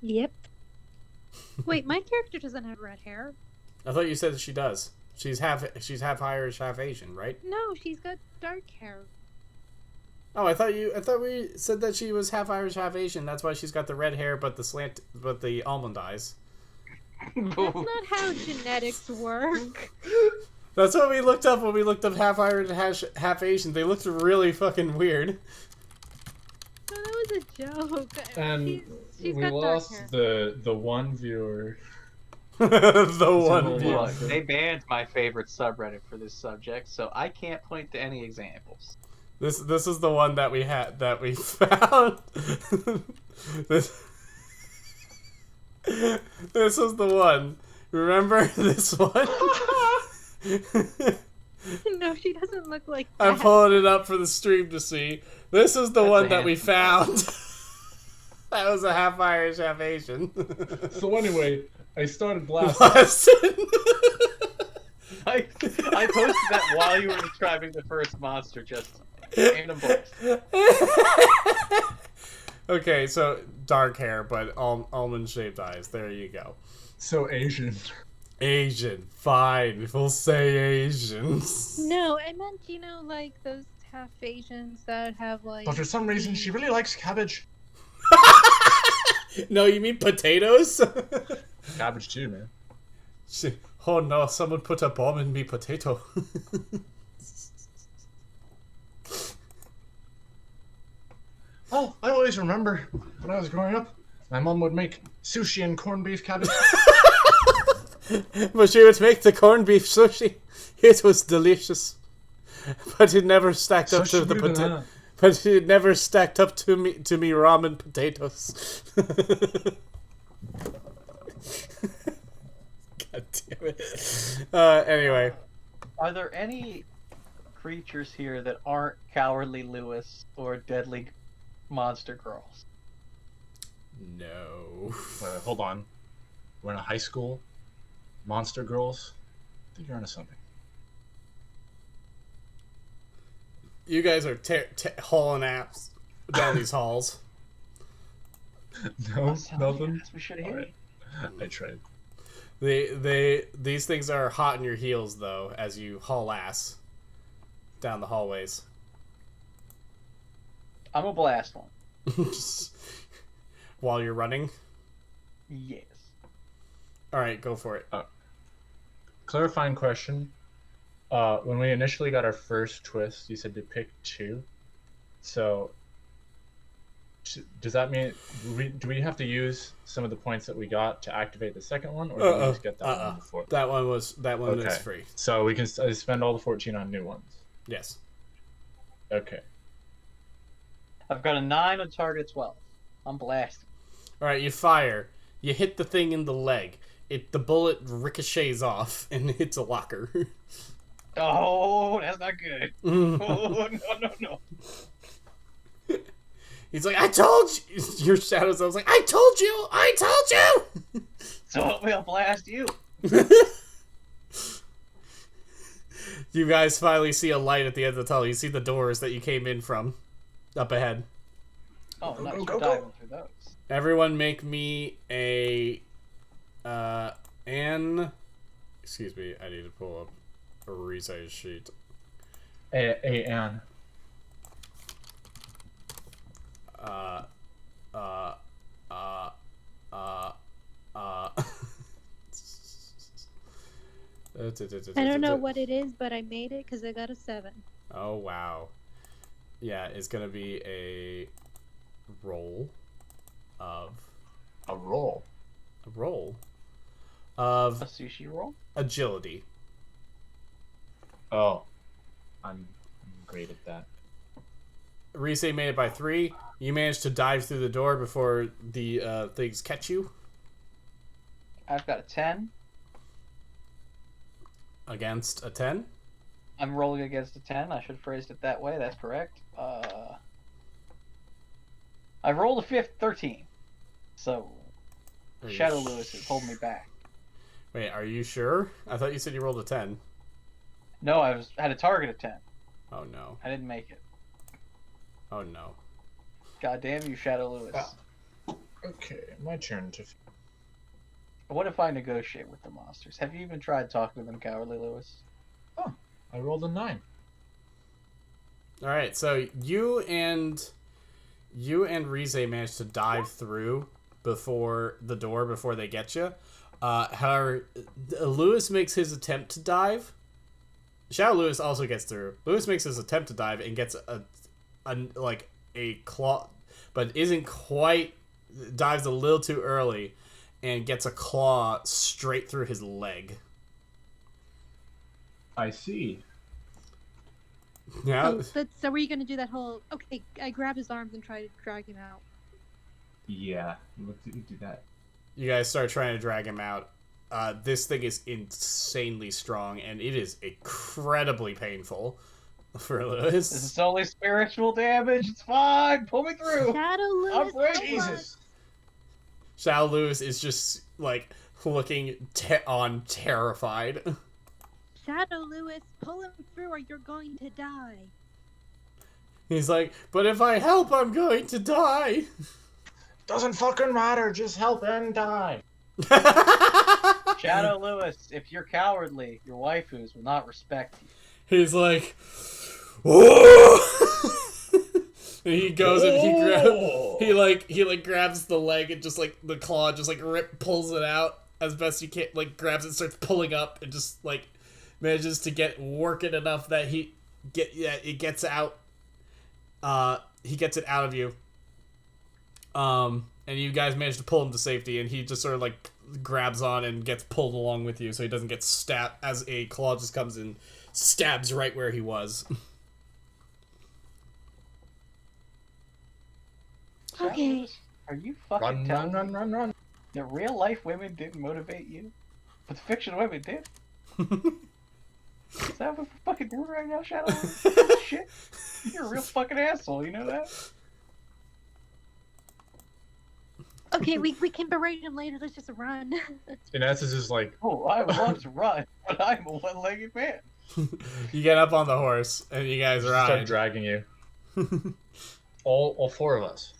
Yep. Wait, my character doesn't have red hair. I thought you said that she does. She's half Irish, half Asian, right? No, she's got dark hair. Oh, I thought we said that she was half Irish, half Asian. That's why she's got the red hair, but the almond eyes. That's not how genetics work. That's what we looked up when we looked up half Irish, half Asian. They looked really fucking weird. No, that was a joke. And She's we got lost dark hair. the one viewer. The one. Yeah. Look, they banned my favorite subreddit for this subject, so I can't point to any examples. This is the one that we found. this is the one. Remember this one? No, she doesn't look like I'm that. pulling it up for the stream to see. This is the That's one a that we handsome found. That was a half Irish, half Asian. So anyway, I started blasting. Boston. I posted that while you were describing the first monster, just random books. Okay, so dark hair, but almond-shaped eyes. There you go. So Asian. Asian. Fine. We'll say Asians. No, I meant, like those half Asians that have like. But for some reason, she really likes cabbage. No, you mean potatoes? Cabbage too, man. Oh no, someone put a bomb in me potato. Oh, I always remember when I was growing up, my mom would make sushi and corned beef cabbage. But she would make the corned beef sushi. It was delicious. But it never stacked up to the potato. But it never stacked up to me ramen potatoes. God damn it. Anyway. Are there any creatures here that aren't Cowardly Lewis or Deadly Monster Girls? No. Hold on. We're in a high school. Monster girls. I think you're onto something. You guys are hauling ass down these halls. No, Sounds like nothing. We should hear. Alright. I tried. These things are hot in your heels though, as you haul ass down the hallways. I'm gonna blast one. While you're running. Yes. All right, go for it. Clarifying question. When we initially got our first twist, you said to pick 2. So, does that mean do we have to use some of the points that we got to activate the second one, or did we just get that one before? That one is Okay. free. So we can spend all the 14 on new ones. Yes. Okay. I've got a 9 on target 12. I'm blasting. All right, you fire. You hit the thing in the leg. The bullet ricochets off and hits a locker. Oh, that's not good. Oh, no. He's like, I told you. Your shadows. I was like, I told you. So we'll blast you. You guys finally see a light at the end of the tunnel. You see the doors that you came in from up ahead. Oh, nice. Go, We're go, diving go. through those. Everyone make me excuse me, I need to pull up a resize sheet. Anne. I don't know what it is, but I made it because I got a 7. Oh wow. Yeah, it's gonna be a roll of A roll. of A sushi roll? agility. Oh. I'm great at that. Rise made it by 3. You managed to dive through the door before the things catch you. I've got a 10. Against a 10. I'm rolling against a 10. I should have phrased it that way. That's correct. I rolled a 13. So, Are you Shadow Lewis has pulled me back. Wait, are you sure? I thought you said you rolled a 10. No, I had a target of 10. Oh no. I didn't make it. Oh no. God damn you, Shadow Lewis. Okay, my turn to... What if I negotiate with the monsters? Have you even tried talking to them, Cowardly Lewis? I rolled a 9. All right, so you and Rise managed to dive through before they get you. However, Lewis makes his attempt to dive, Shadow Lewis also gets through. Lewis makes his attempt to dive and gets a claw, but isn't quite, dives a little too early and gets a claw straight through his leg. I see. Yeah. So were you going to do that whole... Okay, I grab his arms and try to drag him out. Yeah, let's do that. You guys start trying to drag him out. This thing is insanely strong, and it is incredibly painful for Lewis. This is only spiritual damage. It's fine. Pull me through. Shadow Lewis, I'm ready. help us. Jesus. Shadow Lewis is just, like, looking terrified. Shadow Lewis, pull him through or you're going to die. He's like, but if I help, I'm going to die. Doesn't fucking matter. Just help and die. Shadow Lewis, if you're cowardly, your waifus will not respect you. He's like, whoa! And he goes and he grabs the leg and just like the claw just like pulls it out as best he can, like grabs it, starts pulling up, and just like manages to work it enough that it gets out. He gets it out of you. And you guys manage to pull him to safety, and he just sort of like grabs on and gets pulled along with you so he doesn't get stabbed as a claw just comes and stabs right where he was. Okay. Are you fucking Run, telling run, me run, run, run. that real life women didn't motivate you, but the fiction women did? Is that what we're fucking doing right now, Shadow? Shit, you're a real fucking asshole. You know that? Okay, we can berate him later. Let's just run. Inez is just like, Oh, I would love to run, but I'm a one-legged man. You get up on the horse and you guys start ride. dragging you. all four of us.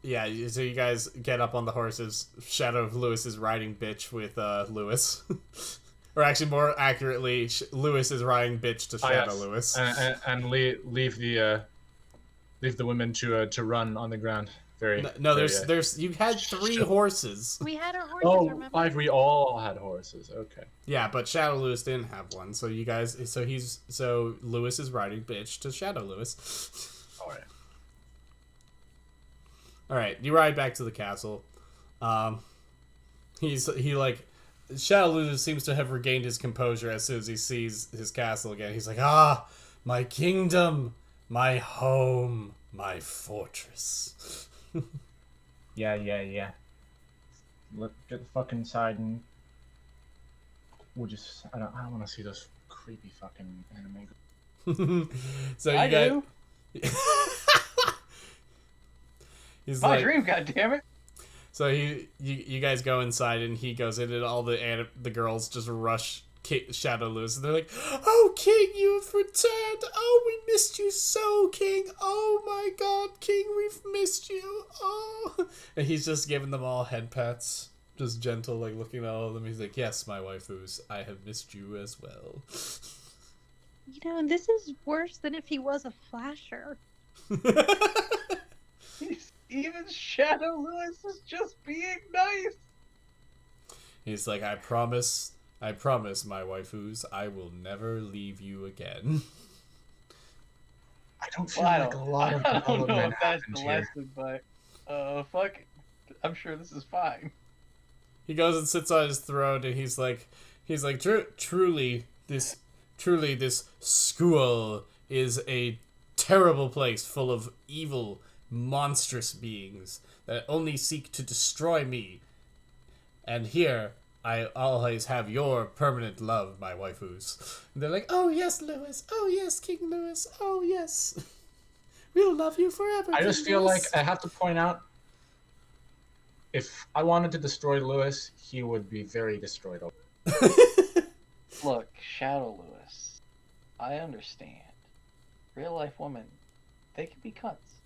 Yeah, so you guys get up on the horses. Shadow of Lewis is riding bitch with Lewis. Or actually, more accurately, Lewis is riding bitch to Shadow Lewis. And leave the women to run on the ground. No, there's you had 3 horses. We had our horses, Oh, remember? 5. We all had horses. Okay. Yeah, but Shadow Lewis didn't have one. So you guys, so Lewis is riding bitch to Shadow Lewis. All right. All right, you ride back to the castle. Shadow Lewis seems to have regained his composure as soon as he sees his castle again. He's like, my kingdom, my home, my fortress. Yeah. Let's get the fuck inside and we'll just. I don't want to see those creepy fucking anime. So you I guys. do. He's My like, dream, goddammit. So you guys go inside and he goes in and all the girls just rush Shadow Lewis and they're like, "Oh, King, you have returned! Oh, we missed you so, King! Oh my God, King, we've missed you! Oh!" And he's just giving them all head pats, just gentle, like looking at all of them. He's like, "Yes, my waifus, I have missed you as well." You know, and this is worse than if he was a flasher. Even Shadow Lewis is just being nice. He's like, I promise, my waifus, I will never leave you again. I don't feel Well, like a lot of I don't know development if that's happened the here. lesson, but fuck it. I'm sure this is fine. He goes and sits on his throne, and he's like, truly, this school is a terrible place full of evil, monstrous beings that only seek to destroy me. And here, I always have your permanent love, my waifus. And they're like, "Oh yes, Lewis. Oh yes, King Lewis. Oh yes. We'll love you forever." I just King feel Lewis." like I have to point out, if I wanted to destroy Lewis, he would be very destroyed. Look, Shadow Lewis, I understand. Real life women, they can be cunts,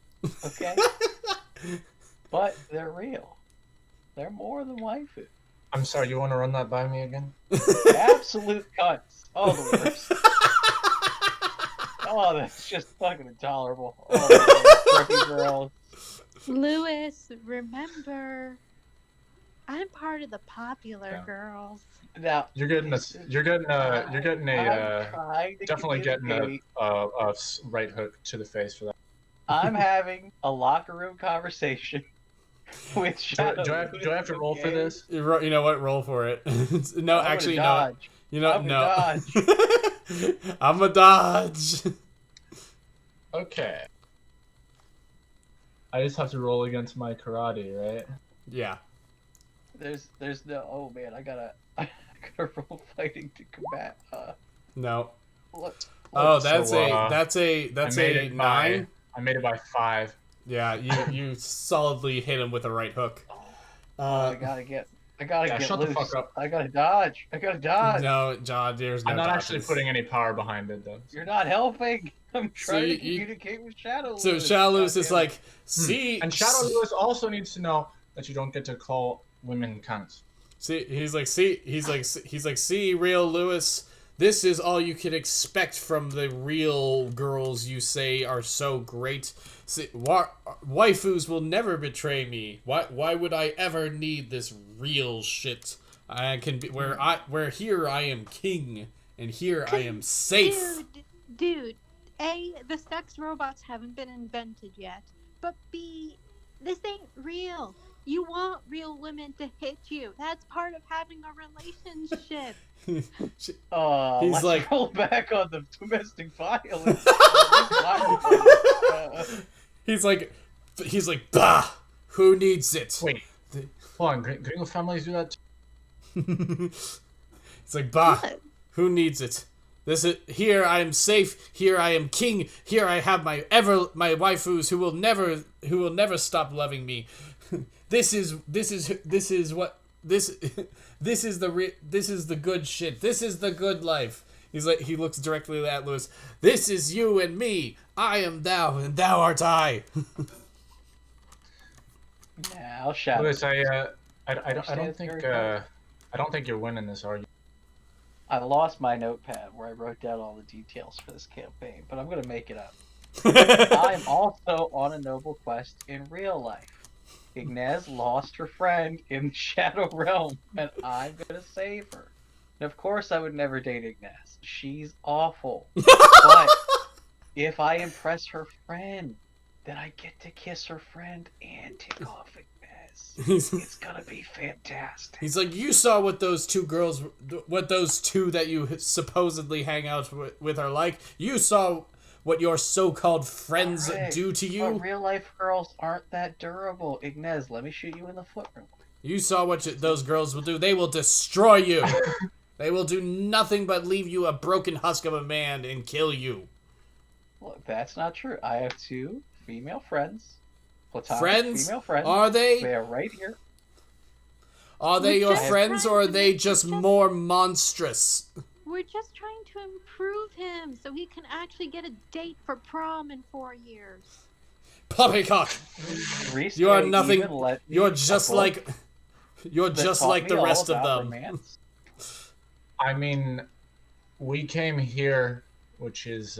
okay? But they're real. They're more than waifu. I'm sorry, you want to run that by me again? Absolute cunts. Oh, the worst. Oh, that's just fucking intolerable. Oh, pretty girls. Lewis, remember, I'm part of the popular girls. Now, You're getting I'm trying to definitely getting communicate. a right hook to the face for that. I'm having a locker room conversation with Shadow. Do I have to roll for this? You know what? Roll for it. No, I'm actually, gonna no. dodge. You know, I'm gonna no. dodge. I'm a dodge. Okay. I just have to roll against my karate, right? Yeah. There's no. Oh man, I gotta roll fighting to combat. No. Look. Oh, So, that's I made a it 9. I made it by 5. Yeah, you solidly hit him with a right hook. I gotta get shut the loose. fuck up. I gotta dodge. No, John, there's no I'm not dodges. actually putting any power behind it, though. You're not helping. I'm trying to you- communicate with Shadow. So Lewis. Shadow Lewis God is damn it. like, see, And Shadow Lewis also needs to know that you don't get to call women cunts. he's like, see, real Lewis, this is all you can expect from the real girls you say are so great. See, waifus will never betray me. Why would I ever need this real shit? I can be where here I am king, and here I am safe. Dude, A, the sex robots haven't been invented yet, but B, this ain't real. You want real women to hit you. That's part of having a relationship. She- He's let's like- roll back on the domestic violence. he's like, bah, who needs it? Wait. Hold on, Gringo families do that too? It's like, bah, What? who needs it? This is here I am safe, here I am king, here I have my waifus who will never stop loving me. This is the good shit. This is the good life. He's like, he looks directly at Lewis. This is you and me. I am thou and thou art I. Now, Shadow. Lewis, I don't think you're winning this argument. I lost my notepad where I wrote down all the details for this campaign, but I'm gonna make it up. I'm also on a noble quest in real life. Inez lost her friend in the Shadow Realm, and I'm gonna save her. And of course, I would never date Inez. She's awful. But if I impress her friend, then I get to kiss her friend and take off Inez. It's gonna be fantastic. He's like, you saw what those two that you supposedly hang out with are like. You saw what your so-called friends Alright, do to you. But real life girls aren't that durable. Inez, let me shoot you in the foot real quick. You saw what those girls will do. They will destroy you. They will do nothing but leave you a broken husk of a man and kill you. Look, that's not true. I have 2 female friends. Platonic Friends? female friends. Are They they? are right here. Are they We're your just friends, trying or are to they make- just we're just- more monstrous? We're just trying to improve him so he can actually get a date for prom in 4 years. Poppycock! Reese You are Day nothing. even let me You're just a book like. You're that just taught like me the all rest of about them. romance. I mean, we came here, which is,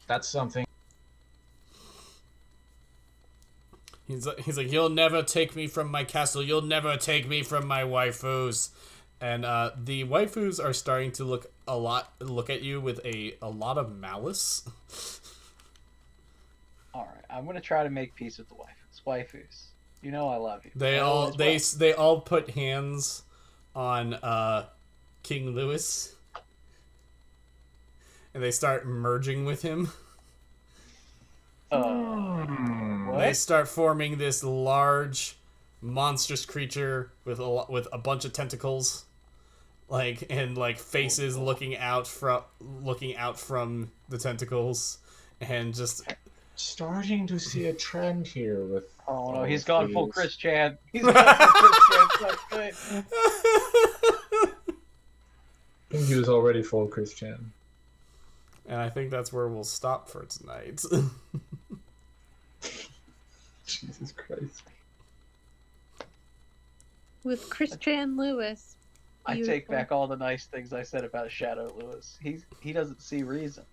that's something. He's like, you'll never take me from my castle. You'll never take me from my waifus. And the waifus are starting to look at you with a lot of malice. Alright, I'm gonna try to make peace with the waifus. Waifus, you know I love you. They I all always will. they all put hands on King Louis, and they start merging with him. What? They start forming this large, monstrous creature with a bunch of tentacles, and faces looking out from the tentacles, and just Starting to see a trend here with. Oh no, all he's of gone full these. Chris Chan. He's gone full Chris Chan. It's not good. I think he was already full Christian. And I think that's where we'll stop for tonight. Jesus Christ. With Christian Lewis. I take Beautiful. back all the nice things I said about Shadow Lewis. He doesn't see reason.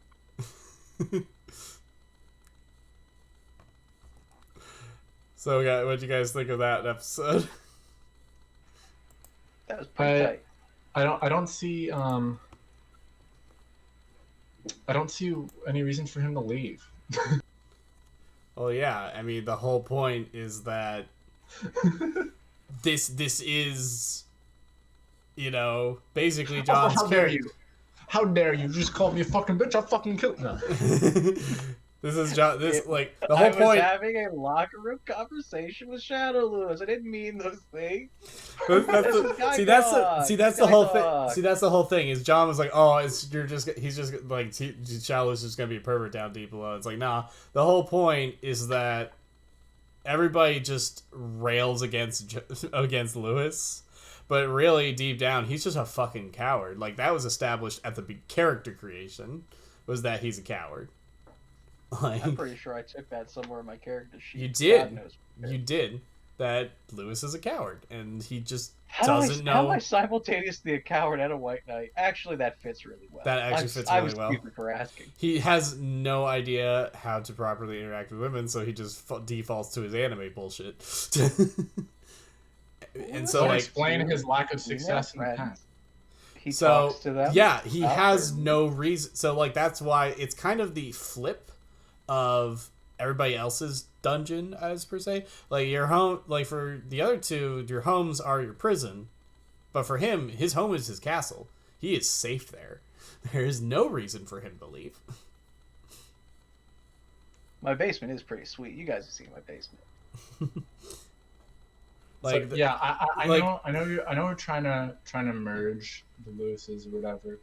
So, what do you guys think of that episode? That was pretty tight. I don't see any reason for him to leave. Well, yeah. I mean, the whole point is that this is, basically John's How dare character. you? How dare you? You just called me a fucking bitch. I'll fucking kill you. No. This is John. The I whole was point. having a locker room conversation with Shadow Lewis. I didn't mean those things. That's That's the whole thing. See, that's the whole thing. Is John was like, oh, he's just like Shadowless is gonna be a pervert down deep below. It's like, nah. The whole point is that everybody just rails against Lewis, but really deep down, he's just a fucking coward. Like that was established at the character creation, was that he's a coward. Like, I'm pretty sure I took that somewhere in my character sheet. You did. God knows. You did. That Lewis is a coward, and he just How doesn't know. How am I simultaneously a coward and a white knight? Actually, that fits really well. That actually fits I really was well. stupid for asking. He has no idea how to properly interact with women, so he just defaults to his anime bullshit. And so, Can like, explain his lack of success in the friends. past. He talks to them. yeah, he Out has there. no reason. So, like, that's why it's kind of the flip of everybody else's dungeon, as per se. Like, your home, like, for the other two, your homes are your prison. But for him, his home is his castle. He is safe there. There is no reason for him to leave. My basement is pretty sweet. You guys have seen my basement. Like, So, yeah, I like- know we're trying to merge the Lewises or whatever,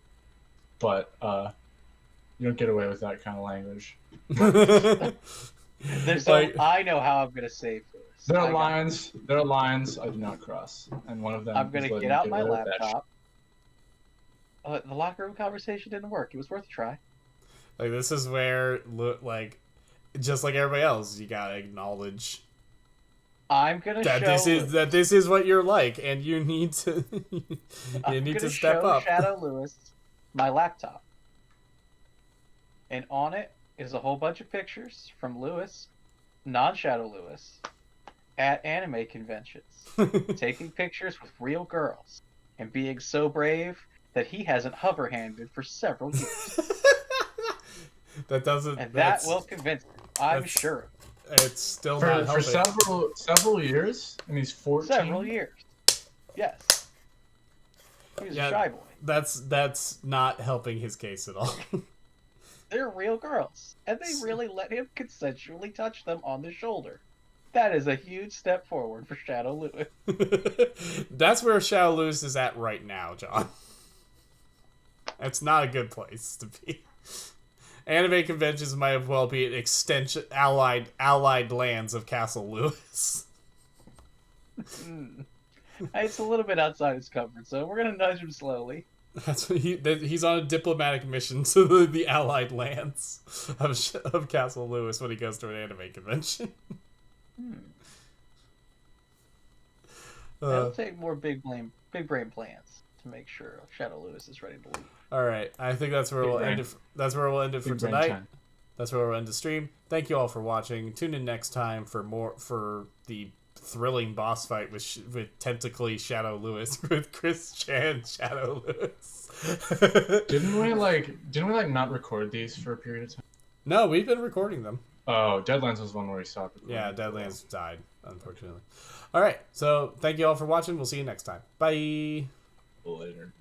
but you don't get away with that kind of language. There's Like- I know how I'm gonna save Lewis. There I are got- lines I do not cross, and one of them. I'm gonna is letting get out you my away with that laptop. The locker room conversation didn't work. It was worth a try. Like, this is where, like, just like everybody else, you gotta acknowledge I'm gonna that show this is what you're like, and you need to I'm need gonna to step show up. Shadow Lewis my laptop, and on it is a whole bunch of pictures from Lewis, non-Shadow Lewis, at anime conventions, taking pictures with real girls, and being so brave that he hasn't hover-handed for several years. That doesn't. And that that's, will convince him. I'm that's- sure. It's still for not helping. several years, and he's 14. Several years. Yes. He was Yeah. a shy boy. That's not helping his case at all. They're real girls, and they really let him consensually touch them on the shoulder. That is a huge step forward for Shadow Lewis. That's where Shadow Lewis is at right now, John. That's not a good place to be. Anime conventions might as well be an extension, allied lands of Castle Lewis. It's a little bit outside his comfort zone. We're gonna nudge him slowly. That's what he's on a diplomatic mission to the allied lands of Castle Lewis when he goes to an anime convention. It'll take more big brain plans to make sure Shadow Lewis is ready to leave. All right, I think that's where Big we'll brain. end it. That's where we'll end it for Big brain tonight. time. That's where we'll end the stream. Thank you all for watching. Tune in next time for the thrilling boss fight with tentacly Shadow Lewis with Chris Chan Shadow Lewis. Didn't we not record these for a period of time? No, we've been recording them. Oh, Deadlands was one where we stopped recording. Yeah, Deadlands died, unfortunately. All right, so thank you all for watching. We'll see you next time. Bye. Later.